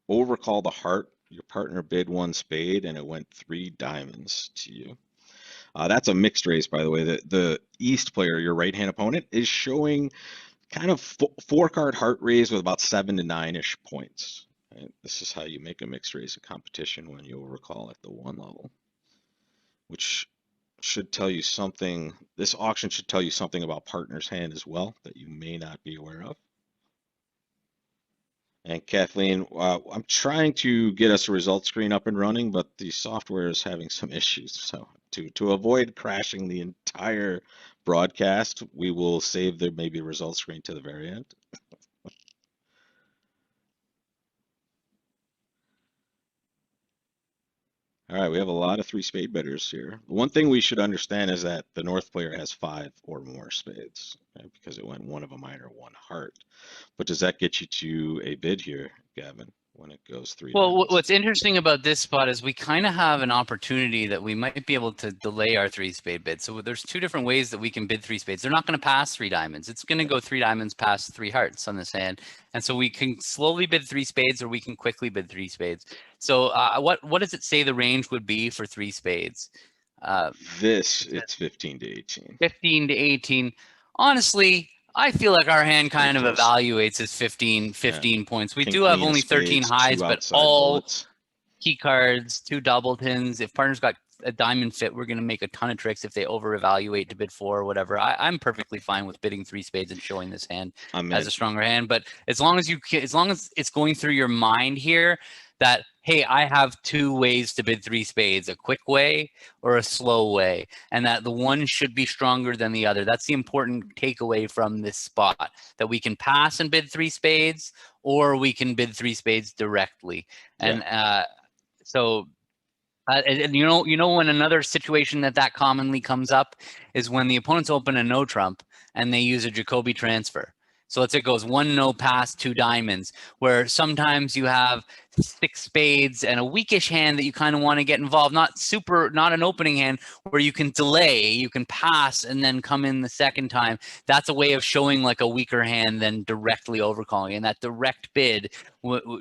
overcalled the heart. Your partner bid 1 spade, and it went 3 diamonds to you. That's a mixed race, by the way. The East player, your right-hand opponent, is showing kind of 4-card heart raise with about 7 to 9-ish points. Right? This is how you make a mixed race a competition when you overcall at the 1 level, which should tell you something. This auction should tell you something about partner's hand as well that you may not be aware of. And Kathleen, I'm trying to get us a results screen up and running, but the software is having some issues. So to avoid crashing the entire broadcast, we will save the maybe results screen to the very end. All right, we have a lot of 3 spade bidders here. One thing we should understand is that the North player has 5 or more spades, right? Because it went 1 of a minor, 1 heart. But does that get you to a bid here, Gavin, when it goes 3 diamonds? What's interesting about this spot is we kind of have an opportunity that we might be able to delay our 3 spade bid. So there's 2 different ways that we can bid 3 spades. They're not going to pass 3 diamonds. It's going to go 3 diamonds past 3 hearts on this hand. And so we can slowly bid 3 spades or we can quickly bid 3 spades. So what does it say the range would be for 3 spades? It's 15 to 18. 15 to 18. Honestly, I feel like our hand kind of evaluates as 15 points. We do have only 13 highs, but all key cards, 2 doubletons. If partner's got a diamond fit, we're going to make a ton of tricks if they over evaluate to bid 4 or whatever. I'm perfectly fine with bidding 3 spades and showing this hand as a stronger hand. But as long as it's going through your mind here that, hey, I have 2 ways to bid 3 spades, a quick way or a slow way, and that the one should be stronger than the other. That's the important takeaway from this spot, that we can pass and bid 3 spades, or we can bid 3 spades directly. And So and you know when another situation that commonly comes up is when the opponents open a no trump and they use a Jacoby transfer. So let's say it goes 1 no pass, 2 diamonds, where sometimes you have 6 spades and a weakish hand that you kind of want to get involved. Not an opening hand where you can delay, you can pass and then come in the second time. That's a way of showing like a weaker hand than directly overcalling. And that direct bid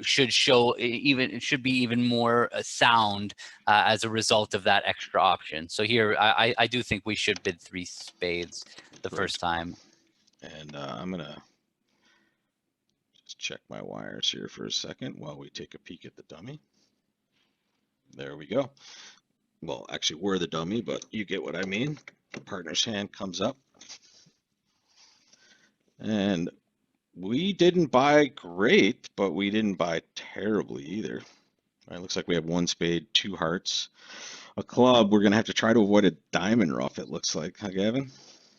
should show even, it should be even more sound as a result of that extra option. So here, I do think we should bid 3 spades the first time. And I'm gonna just check my wires here for a second while we take a peek at the dummy. There we go. Well, actually, we're the dummy, but you get what I mean. The partner's hand comes up. And we didn't buy great, but we didn't buy terribly either. It looks like we have 1 spade, 2 hearts, a club. We're going to have to try to avoid a diamond rough, it looks like, huh, Gavin?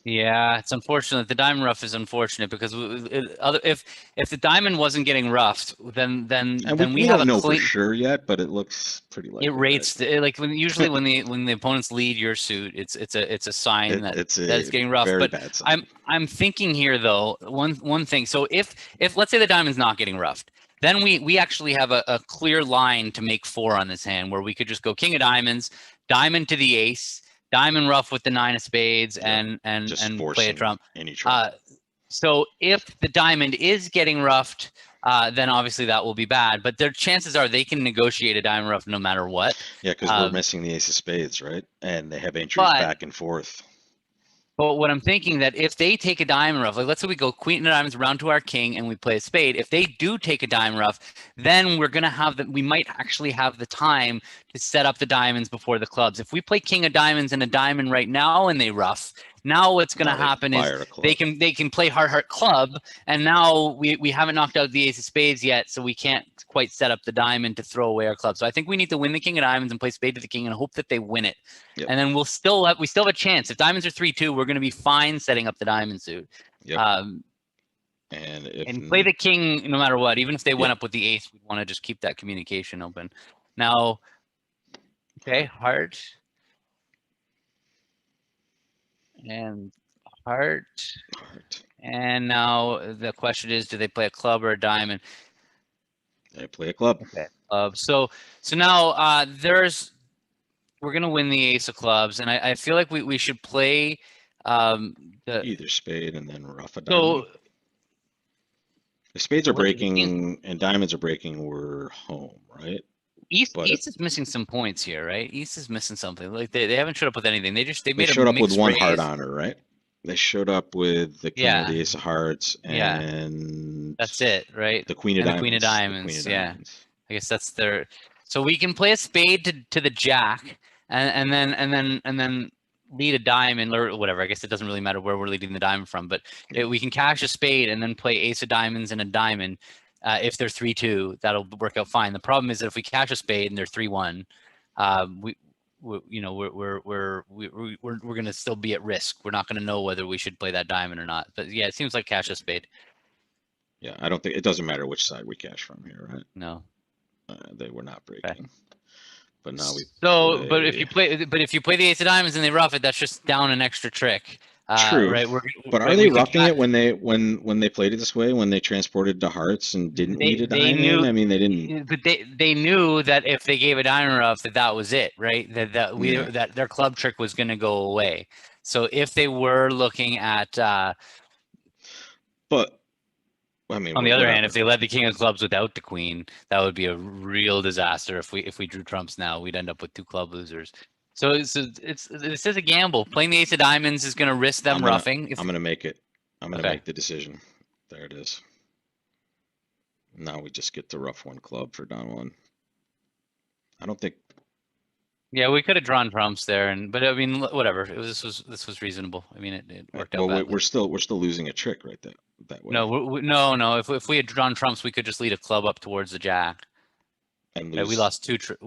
Yeah, it's unfortunate. The diamond rough is unfortunate because if the diamond wasn't getting roughed, then And we, we we have a don't know for clean. sure yet, but it looks pretty It likely, right? rates like usually when the opponents lead your suit, it's a sign that It's it's a getting rough. very But bad sign. I'm thinking here though one thing. So if let's say the diamond's not getting roughed, then we actually have a clear line to make 4 on this hand where we could just go king of diamonds, diamond to the ace, diamond rough with the 9 of spades, Yep. and Just play a forcing trump. any trump. So if the diamond is getting roughed, then obviously that will be bad. But their chances are they can negotiate a diamond rough no matter what. Yeah, because we're missing the ace of spades, right? And they have entries But back and forth. what I'm thinking that if they take a diamond rough, like let's say we go queen of diamonds around to our king and we play a spade. If they do take a diamond rough, then we're gonna have we might actually have the time to set up the diamonds before the clubs. If we play king of diamonds and a diamond right now and they rough, now what's gonna happen is they can play heart club, and now we haven't knocked out the ace of spades yet, so we can't quite set up the diamond to throw away our club. So I think we need to win the king of diamonds and play spade to the king and hope that they win it. Yep. And then we still have a chance. If diamonds are 3-2, we're going to be fine setting up the diamond suit. Yep. And play the king no matter what. Even if they went up with the ace, we want to just keep that communication open. Now, okay, heart. And heart. And now the question is, do they play a club or a diamond? They play a club. Okay. So now we're gonna win the ace of clubs, and I feel like we should play either spade and then rough a diamond. So if spades are breaking and diamonds are breaking, we're home, right? East is missing some points here, right? East is missing something. Like they haven't showed up with anything. They showed up with 1 heart on her, right? They showed up with the king of the ace of hearts and that's it, right? The queen of diamonds. The queen of diamonds. Yeah. I guess that's their. So we can play a spade to the jack, and then lead a diamond or whatever. I guess it doesn't really matter where we're leading the diamond from, but we can cash a spade and then play ace of diamonds and a diamond. If they're 3-2, that'll work out fine. The problem is that if we cash a spade and they're 3-1, we're gonna still be at risk. We're not gonna know whether we should play that diamond or not. But yeah, it seems like cash a spade. Yeah, I don't think it doesn't matter which side we cash from here, right? No, they were not breaking. Okay. But now we. But if you play the ace of diamonds and they rough it, that's just down an extra trick. True. Right. But are they roughing it when they played it this way? When they transported to hearts and didn't need a diamond? I mean, they didn't. But they knew that if they gave a diamond rough, that was it, right? That their club trick was going to go away. So if they were looking at. But. I mean, on the other hand, if they led the king of clubs without the queen, that would be a real disaster. If we drew trumps now, we'd end up with 2 club losers. So this is a gamble. Playing the ace of diamonds is going to risk them roughing. I'm going to make it. I'm going to make the decision. There it is. Now we just get to rough 1 club for down 1. I don't think. Yeah, we could have drawn trumps there, but I mean, whatever. This was reasonable. I mean, it worked out. Well, we're still losing a trick right that way. No. If we had drawn trumps, we could just lead a club up towards the jack. And we lost 2 tricks.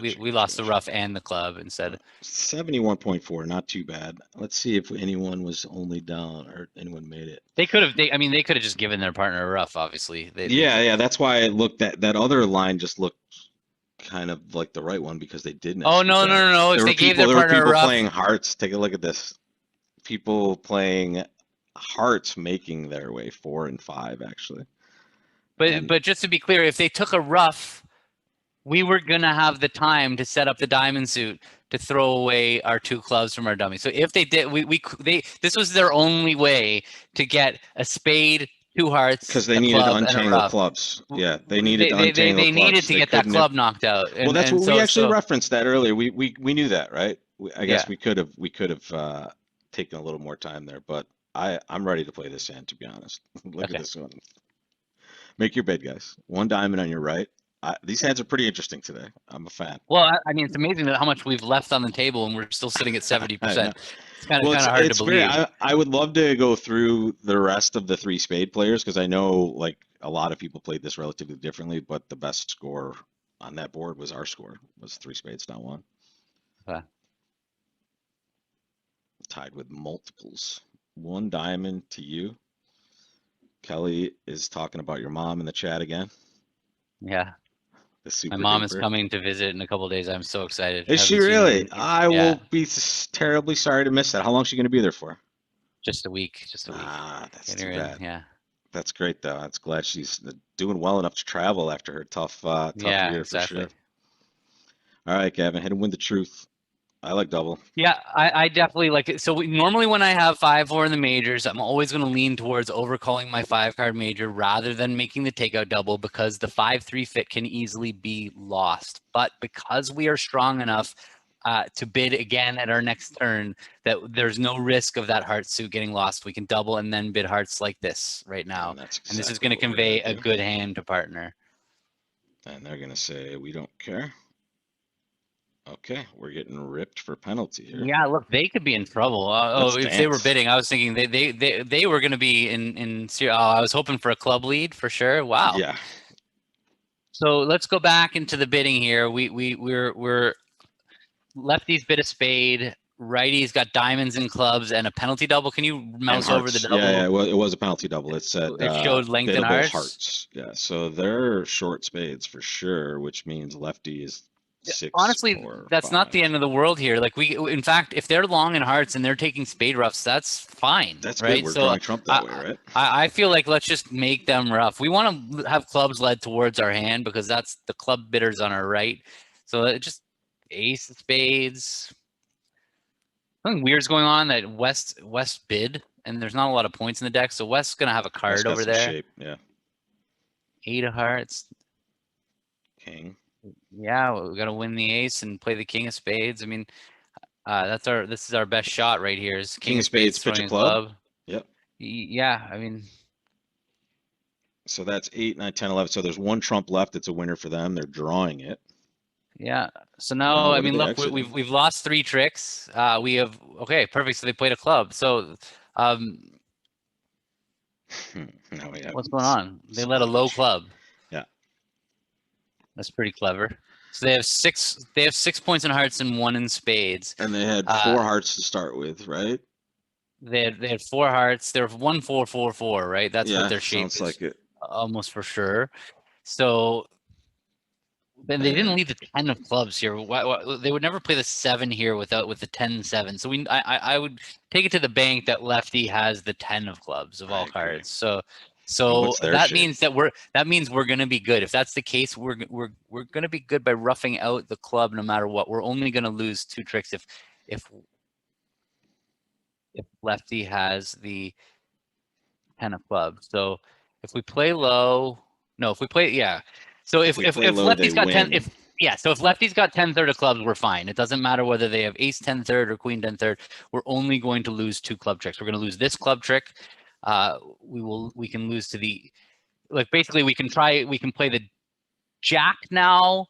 We lost the rough and the club instead. 71.4, not too bad. Let's see if anyone was only down or anyone made it. They could have. They could have just given their partner a rough. Obviously. Yeah. That's why it looked that other line just looked kind of like the right one because they didn't Oh execute no, no, that. no, no! If they gave their There were partner a people rough, playing hearts. Take a look at this. People playing hearts making their way 4 and 5 actually. but And just to be clear, if they took a rough, we were gonna have the time to set up the diamond suit to throw away our 2 clubs from our dummy. So if they did, this was their only way to get a spade, 2 hearts, because they a needed to club, and a untangle rough. clubs. Yeah, they needed to untangle They needed clubs. to They get that couldn't have. club knocked out, Well, that's and what we actually so referenced that earlier. We knew that, right? I guess yeah. we could have taken a little more time there, but I'm ready to play this hand to be honest. Look at Okay. this one. Make your bed, guys. One diamond on your right. These hands are pretty interesting today. I'm a fan. Well, I mean, it's amazing that how much we've left on the table, and we're still sitting at I know. 70%. It's kind of Well, kind it's of hard to it's very. believe. I would love to go through the rest of the 3 spade players because I know like a lot of people played this relatively differently, but the best score on that board was our score was 3 spades, not one, Uh, tied with multiples. One diamond to you. Kelly is talking about your mom in the chat again. yeah. The My super mom is duper. coming to visit in a couple of days. I'm so excited. Is she Haven't seen her really? in years. I Yeah, will be terribly sorry to miss that. How long is she going to be there for? just a week. Just a week. That's Get too her in. bad. Yeah. That's great though. That's glad she's doing well enough to travel after her tough Yeah, year for exactly. sure. All right, Gavin, hit him with the truth. I like double. Yeah, I definitely like it. So normally when I have 5-4 in the majors, I'm always going to lean towards overcalling my 5-card major rather than making the takeout double because the 5-3 fit can easily be lost. But because we are strong enough to bid again at our next turn, that there's no risk of that heart suit getting lost. We can double and then bid hearts like this right now. And that's And this is exactly going to what we're gonna convey a do. good hand to partner. And they're gonna say we don't care. Okay, we're getting ripped for penalty here. Yeah, look, they could be in trouble. Let's If they were dance. bidding, I was thinking they were going to be in. Oh, I was hoping for a club lead for sure. Wow. Yeah. So let's go back into the bidding here. We're lefties bid a spade. Righties got diamonds and clubs and a penalty double. Can you And mouse over the hearts. Yeah, double? yeah. Well, it was a penalty double. It said It showed length and biddable hearts. hearts. Yeah. So they're short spades for sure, which means lefty is six, Honestly, four, that's not five. the end of the world here. Like in fact, if they're long in hearts and they're taking spade roughs, that's fine, That's good. right? We're So drawing trump that I, way, right? I feel like let's just make them rough. We want to have clubs led towards our hand because that's the club bidders on our right. So just ace of spades. Something weird's going on that West bid, and there's not a lot of points in the deck, so West's gonna have a West card got over some there. shape. Yeah. 8 of hearts. King. Yeah, we got to win the ace and play the king of spades. I mean, this is our best shot right here. Is King king of of spades spades, pitch a throwing a club. club? Yep. Yeah, I mean, So that's 8, 9, 10, 11. So there's one trump left. It's a winner for them. They're drawing it. yeah. So Well, now, I what are mean, they look, exiting? we've lost 3 tricks. We have okay, perfect. So they played a club. So, Now we have what's going on? They let a low Savage. club. Yeah. That's pretty clever. So they have 6. They have 6 points in hearts and 1 in spades. And they had 4 hearts to start with, right? They had 4 hearts. They're 1-4-4-4, right? That's what Yeah, their shape sounds is, like it. almost for sure. So then they didn't And leave the 10 of clubs here. They would never play the 7 here with the 10-7. So I would take it to the bank that lefty has the 10 of clubs of I all agree. cards. So And what's their that shape? means that we're going to be good. If that's the case, we're going to be good by roughing out the club no matter what. We're only going to lose 2 tricks if lefty has the 10 of clubs. So if we play low, no, if we play, yeah. So If we play low, they lefty's got 10, win. so if lefty's got 10-3 of clubs, we're fine. It doesn't matter whether they have ace 10-3 or queen 10-3. We're only going to lose 2 club tricks. We're going to lose this club trick. We can lose to the, like, basically we can play the jack now.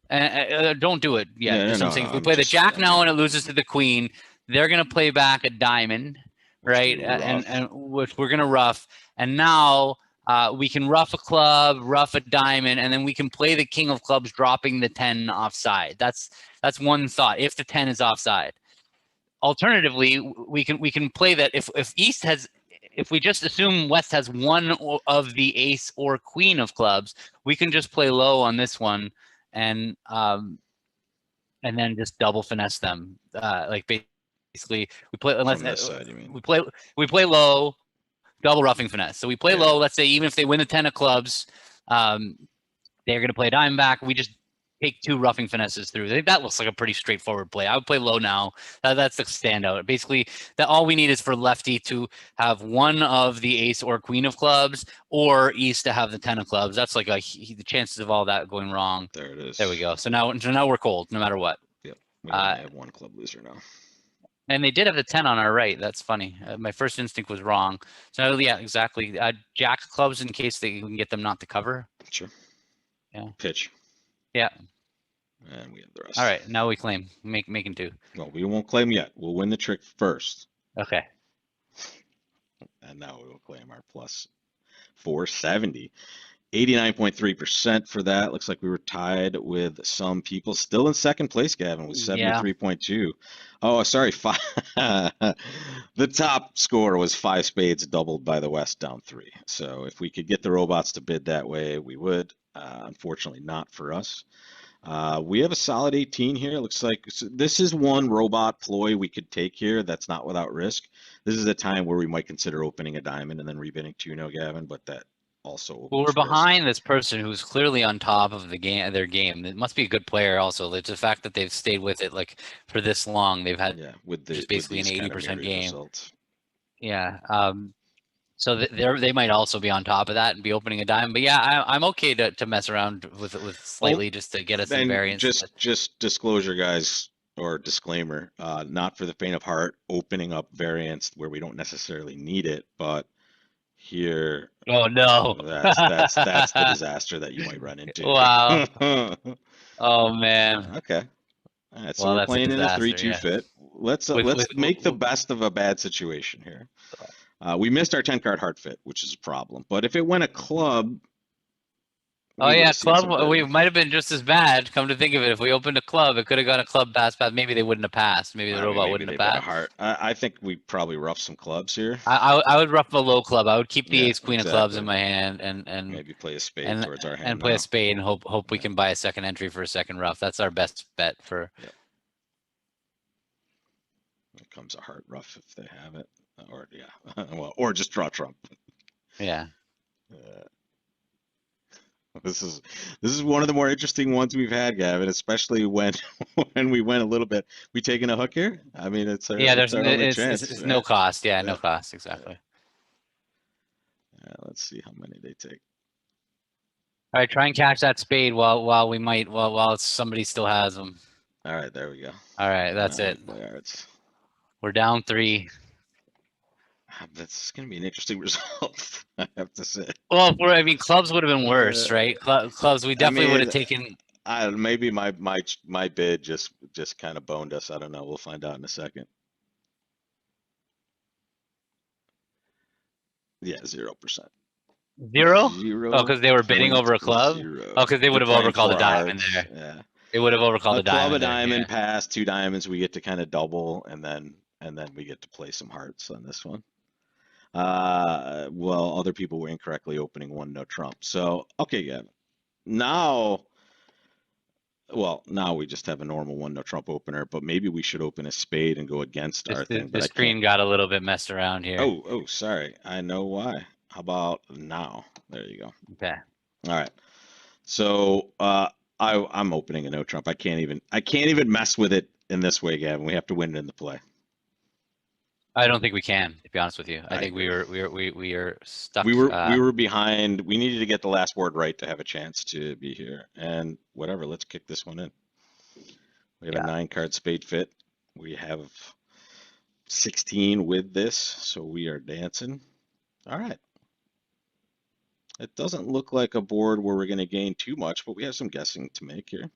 Don't do it yet. Yeah, Just no, I'm no, saying, if we I'm play the just, jack yeah, now and it loses to the queen, they're gonna play back a diamond, which we right? rough. And which we're gonna rough. And now we can rough a club, rough a diamond, and then we can play the king of clubs, dropping the 10 offside. That's one thought. If the 10 is offside. Alternatively, we can play that if East has. If we just assume West has one of the ace or queen of clubs, we can just play low on this one and then just double finesse them. Like basically, we play unless From this side, you mean? we play low, double roughing finesse. So we play Yeah. low. Let's say even if they win the 10 of clubs, they're going to play a dime back. We just take 2 roughing finesses through. I think that looks like a pretty straightforward play. I would play low now. That's the standout. Basically, that all we need is for lefty to have one of the ace or queen of clubs, or East to have the 10 of clubs. That's like the chances of all that going wrong. There it is. There we go. So now we're cold, no matter what. Yep. We only have one club loser now. And they did have the 10 on our right. That's funny. My first instinct was wrong. So yeah, exactly. Jack clubs in case they can get them not to cover. Sure. Yeah. Pitch. Yeah. And we have the rest. All right. Now we claim. Making 2. Well, we won't claim yet. We'll win the trick first. Okay. And now we will claim our plus 470. 89.3% for that. Looks like we were tied with some people. Still in second place, Gavin, with 73.2. Oh, sorry. The top score was 5 spades doubled by the West down 3. So if we could get the robots to bid that way, we would. Unfortunately, not for us. We have a solid 18 here. Looks like this is one robot ploy we could take here that's not without risk. This is a time where we might consider opening a diamond and then rebidding 2, Gavin, but that also we're behind this person who's clearly on top of their game. It must be a good player also. It's the fact that they've stayed with it like for this long. They've had just basically an 80% game. Results. Yeah. So they might also be on top of that and be opening a dime. But yeah, I'm okay to mess around with slightly just to get us some variance. Just disclosure, guys, or disclaimer, not for the faint of heart, opening up variance where we don't necessarily need it, but here, oh no, that's the disaster that you might run into. Wow. Oh man. Okay. All right, so we're playing in a 3-2 fit. Let's make the best of a bad situation here. We missed our 10-card heart fit, which is a problem. But if it went a club, oh yeah, club. We might have been just as bad. Come to think of it, if we opened a club, it could have gone a club pass. Maybe they wouldn't have passed. Maybe the robot wouldn't have passed. Heart. I think we probably rough some clubs here. I would rough a low club. I would keep the ace queen of clubs in my hand and maybe play a spade towards our hand and play a spade and hope we can buy a second entry for a second rough. That's our best bet for. Yep. Here comes a heart rough if they have it, or well, or just draw trump. Yeah. This is one of the more interesting ones we've had, Gavin, especially when we went a little bit. We taking a hook here? I mean, it's our only chance. It's no cost. Yeah, no cost, exactly. Let's see how many they take. All right, try and catch that spade while somebody still has them. All right, there we go. All right, that's it. We're down 3. That's going to be an interesting result, I have to say. Well, clubs would have been worse, right? Clubs, we definitely would have taken. Maybe my bid just kind of boned us. I don't know. We'll find out in a second. Yeah, 0%. 0? Oh, because they were bidding over a club? 0. Oh, because they would have overcalled a diamond there. Yeah. They would have overcalled a diamond. Club, a diamond, pass, 2 diamonds. We get to kind of double, and then we get to play some hearts on this one. Well, other people were incorrectly opening 1 no trump. So, okay, Gavin. Now we just have a normal 1 no trump opener, but maybe we should open a spade and go against our thing. The screen got a little bit messed around here. Oh, sorry. I know why. How about now? There you go. Okay. All right. So, I'm opening a no trump. I can't even mess with it in this way, Gavin. We have to win it in the play. I don't think we can, to be honest with you. I think we are stuck. We were behind. We needed to get the last board right to have a chance to be here. And whatever, let's kick this one in. We have a 9-card spade fit. We have 16 with this, so we are dancing. All right. It doesn't look like a board where we're going to gain too much, but we have some guessing to make here.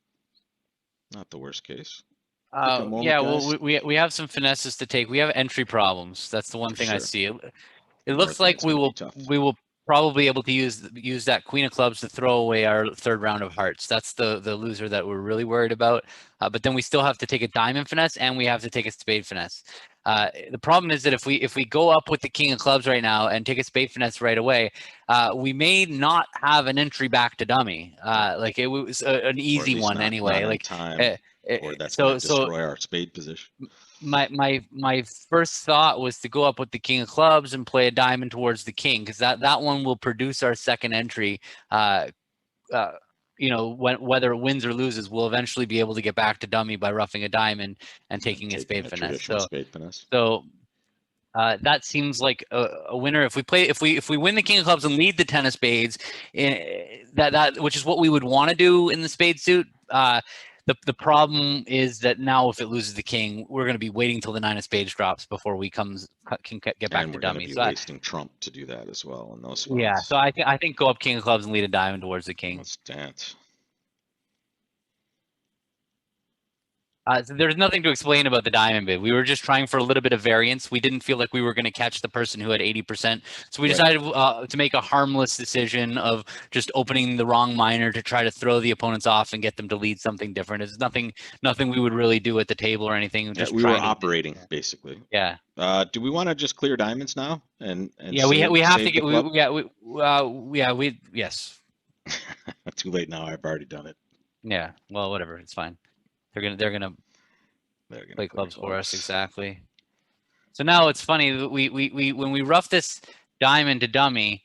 Not the worst case. Yeah, well, we have some finesses to take. We have entry problems. That's the one thing I see. It looks like we will probably be able to use that queen of clubs to throw away our third round of hearts. That's the loser that we're really worried about. But then we still have to take a diamond finesse and we have to take a spade finesse. The problem is that if we go up with the king of clubs right now and take a spade finesse right away, we may not have an entry back to dummy. Like it was an Or at easy least one not anyway. in Like time, or that's going to so destroy our spade position. my first thought was to go up with the king of clubs and play a diamond towards the king, because that one will produce our second entry. You know, whether it wins or loses, we'll eventually be able to get back to dummy by roughing a diamond and taking a spade finesse. Traditional spade finesse. So that seems like a winner. If we win the king of clubs and lead the 10 of spades, that which is what we would want to do in the spade suit. The problem is that now if it loses the king, we're going to be waiting till the 9 of spades drops before we can get back And to we're going dummy. to be So wasting trump to do that as well in those spots. yeah, so I think go up king of clubs and lead a diamond towards the king. Let's dance. So there's nothing to explain about the diamond bid. We were just trying for a little bit of variance. We didn't feel like we were going to catch the person who had 80%. So we decided to make a harmless decision of just opening the wrong minor to try to throw the opponents off and get them to lead something different. It's nothing we would really do at the table or anything. Yeah, we were operating basically. Yeah. Do we want to just clear diamonds now and yeah, we have to get yes. Too late now. I've already done it. Yeah. Well, whatever. It's fine. They're gonna play clubs for us, exactly. So now it's funny. We when we rough this diamond to dummy,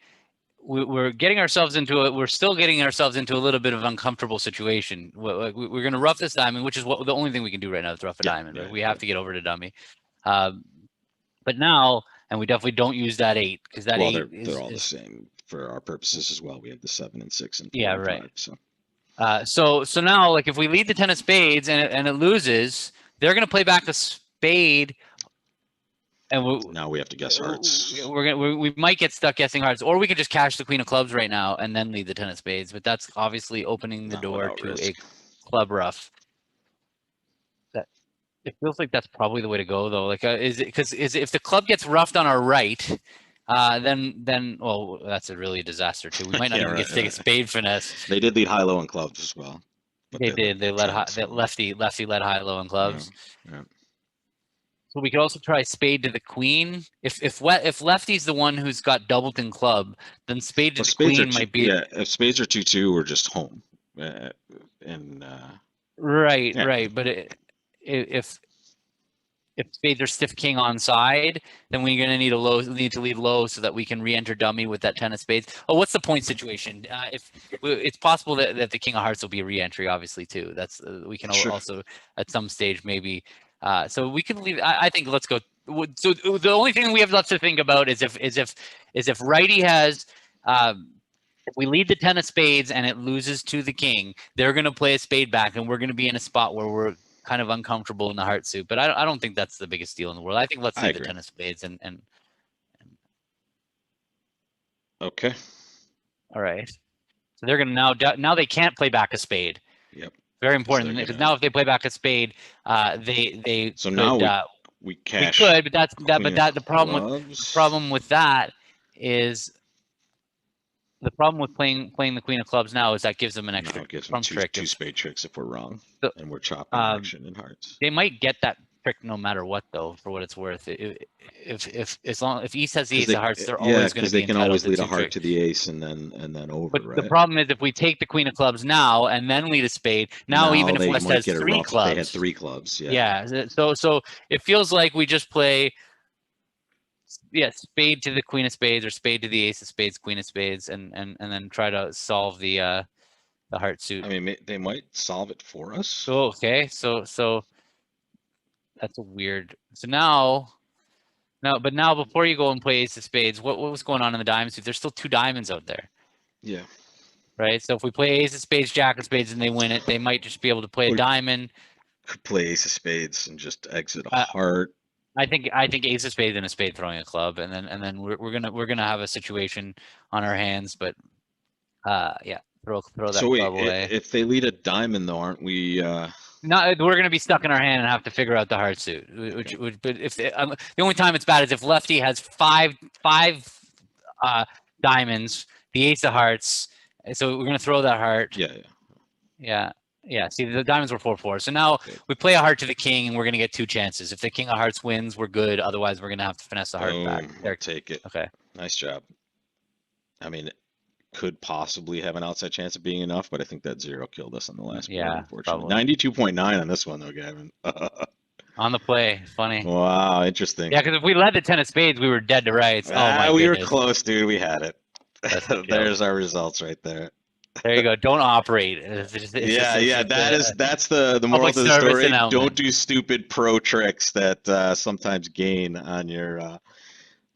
we're getting ourselves into we're still getting ourselves into a little bit of uncomfortable situation. We're going to rough this diamond, which is what the only thing we can do right now is rough a diamond. Right? We have to get over to dummy. But now, and we definitely don't use that 8 because that 8 they're all the same for our purposes as well. We have the 7 and 6 and 4 yeah, and right. 5. So. So now, like if we lead the 10 of spades and it loses, they're going to play back the spade, and now we have to guess hearts. We might get stuck guessing hearts, or we could just cash the queen of clubs right now and then lead the 10 of spades. But that's obviously opening the door to a club rough. It feels like that's probably the way to go, though. Like, is if the club gets roughed on our right, then well, that's a really disaster too. We might not even get to take a spade finesse. They did lead high low in clubs as well. They did. They led lefty led high low in clubs. Yeah. So we could also try spade to the queen. If lefty's the one who's got doubleton club, then spade to the queen might be. Yeah, if spades are 2-2, we're just home. Right. But if spades are stiff king on side, then we're going to need to lead low so that we can re-enter dummy with that 10 of spades. Oh, what's the point situation? If it's possible that the king of hearts will be a re-entry, obviously too. That's we can also at some stage maybe. So we can leave. I think let's go. So the only thing we have left to think about is if righty has. If we lead the 10 of spades and it loses to the king, they're going to play a spade back, and we're going to be in a spot where we're kind of uncomfortable in the heart suit. But I don't think that's the biggest deal in the world. I think let's lead the 10 of spades and okay. All right. So they're going to now they can't play back a spade. Yep. Very important, because now if they play back a spade, they so could, now we cash. We could, but the problem with that is. The problem with playing the queen of clubs now is that gives them an extra trump trick. Two spade tricks if we're wrong, and we're chopping action in hearts. They might get that trick no matter what, though, for what it's worth. If East has the ace of hearts, they're always going to be entitled to 2 tricks. Because they can always lead a heart to the ace and then over. But right? The problem is if we take the queen of clubs now and then lead a spade, now even if West has 3 clubs, they had 3 clubs. Yeah. So it feels like we just play. Yeah, spade to the queen of spades or spade to the ace of spades, queen of spades, and then try to solve the heart suit. I mean, they might solve it for us. So okay, so that's a weird. So now before you go and play ace of spades, what was going on in the diamond suit? There's still 2 diamonds out there. Yeah. Right. So if we play ace of spades, jack of spades, and they win it, they might just be able to play a diamond. Could play ace of spades and just exit a heart. I think ace of spades and a spade throwing a club, and then we're gonna have a situation on our hands. But yeah, throw that club away. If they lead a diamond, though, aren't we? No, we're gonna be stuck in our hand and have to figure out the heart suit. But if the only time it's bad is if lefty has five diamonds, the ace of hearts. So we're gonna throw that heart. Yeah. Yeah, see, the diamonds were 4-4. So now Good. we play a heart to the king, and we're gonna get 2 chances. If the king of hearts wins, we're good. Otherwise, we're gonna have to finesse the heart back. Boom. I'll There. take it. Okay. Nice job. I mean, could possibly have an outside chance of being enough, but I think that zero killed us on the last board, Yeah, unfortunately. probably. 92.9 on this one, though, Gavin. On the play. Funny. Wow, interesting. Yeah, because if we led the 10 of spades, we were dead to rights. Oh my We were goodness. close, dude. We had it. That's a joke. There's our results right there. There you go. Don't operate. Yeah, yeah, It's a that's the moral public to the service story. Don't announcement. do stupid pro tricks that sometimes gain But on your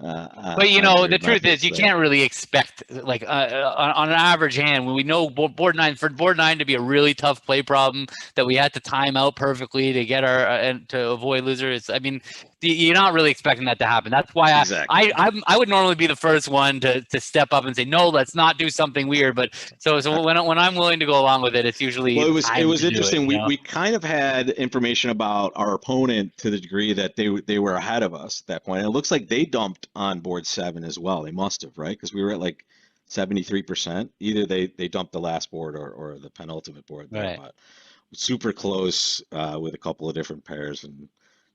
the truth is, methods you there. can't really expect like on an average hand when we know board nine for board nine to be a really tough play problem that we had to time out perfectly to get our and to avoid losers. I mean, you're not really expecting that to happen. That's why Exactly. I would normally be the first one to step up and say no, let's not do something weird. But so when I'm willing to go along with it, it's Well, usually it time was to do it. interesting. We kind of had information about our opponent to the degree that they were ahead of us at that point. And it looks like they dumped on board 7 as well. They must have, right? Because we were at like 73%. Either they dumped the last board or the penultimate board there, Right. but super close with a couple of different pairs. And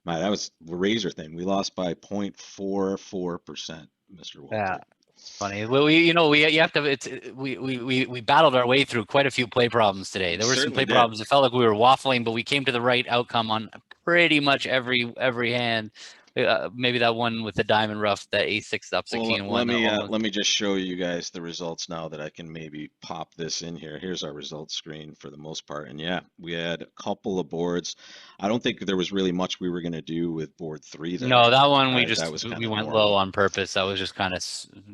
my, that was a razor thing. We lost by 0.44%, Mr. Yeah. Walter. It's funny. Well, we you have to. It's we battled our way through quite a few play problems today. We There were some certainly play did. problems. It felt like we were waffling, but we came to the right outcome on pretty much every hand. Maybe that one with the diamond rough, that ace-6 up Well, 16 one. let me just show you guys the results now that I can maybe pop this in here. Here's our results screen for the most part. And yeah, we had a couple of boards. I don't think there was really much we were going to do with board 3 there. No, that one That was kind we of went low normal. on purpose. That was just kind of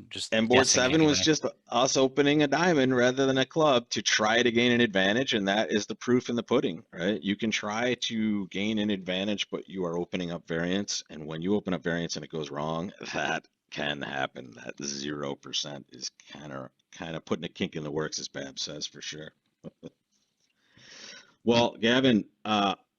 just And board guessing 7 was anyway. just us opening a diamond rather than a club to try to gain an advantage, and that is the proof in the pudding, right? You can try to gain an advantage, but you are opening up variance, and when you open up variance and it goes wrong, that can happen. That 0% is kind of putting a kink in the works, as Bab says, for sure. Well, Gavin,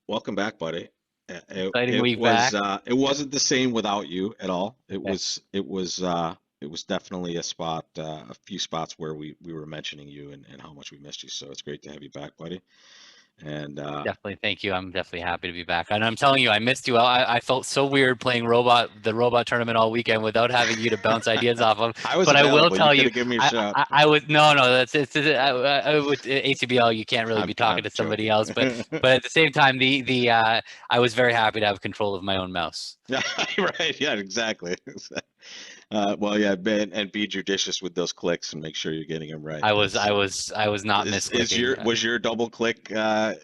welcome back, buddy. Exciting to be back. It wasn't the same without you at all. Okay, It was definitely a spot, a few spots where we were mentioning you and how much we missed you. So it's great to have you back, buddy. And definitely. Thank you. I'm definitely happy to be back. And I'm telling you, I missed you. I felt so weird playing the robot tournament all weekend without having you to bounce ideas off of. I was But I will available. You tell could you, have given me a shot. I was no, that's with ACBL. You can't really be talking I'm to somebody joking. else. But at the same time, the I was very happy to have control of my own mouse. Yeah, right. Yeah, exactly. Well, yeah, and be judicious with those clicks and make sure you're getting them right. That's I was not is your misclicking. was your double click My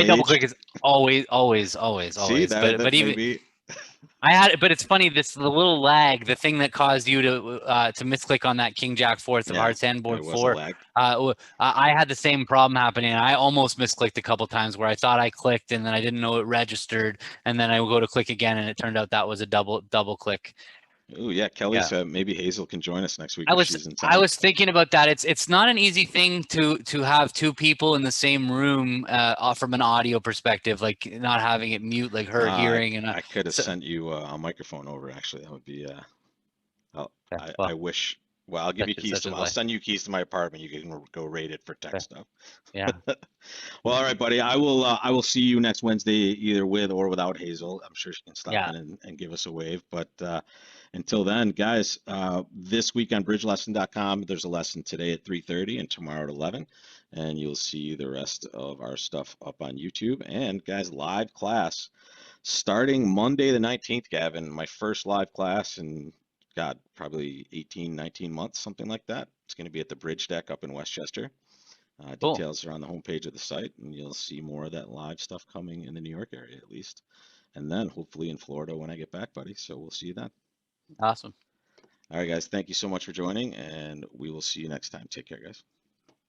double click engaged? is always. See that But that even maybe I had, but it's funny. The little lag, the thing that caused you to misclick on that King Jack fourth of yeah, hearts and it board was a 4. lag. I had the same problem happening. I almost misclicked a couple times where I thought I clicked and then I didn't know it registered, and then I would go to click again and it turned out that was a double click. Oh yeah, Yeah. Kelly's maybe Hazel can join us next week I if was she's in I town. was thinking about that. It's not an easy thing to have two people in the same room from an audio perspective, like not having it mute, like her hearing and I could have so, sent you a microphone over. Actually, that would be. yeah, I well, wish. Well, I'll give you keys such to. is I'll life. send you keys to my apartment. You can go rate it for tech Okay. stuff. Yeah. Well, all right, buddy. I will see you next Wednesday, either with or without Hazel. I'm sure she can stop Yeah. in and give us a wave. But until then, guys, this week on bridgelesson.com, there's a lesson today at 3:30 and tomorrow at 11, and you'll see the rest of our stuff up on YouTube. And guys, live class starting Monday the 19th, Gavin. My first live class in God, probably 18, 19 months, something like that. It's going to be at the Bridge Deck up in Westchester. Cool. Details are on the homepage of the site, and you'll see more of that live stuff coming in the New York area at least. And then hopefully in Florida when I get back, buddy. So we'll see you then. Awesome. All right, guys. Thank you so much for joining, and we will see you next time. Take care, guys.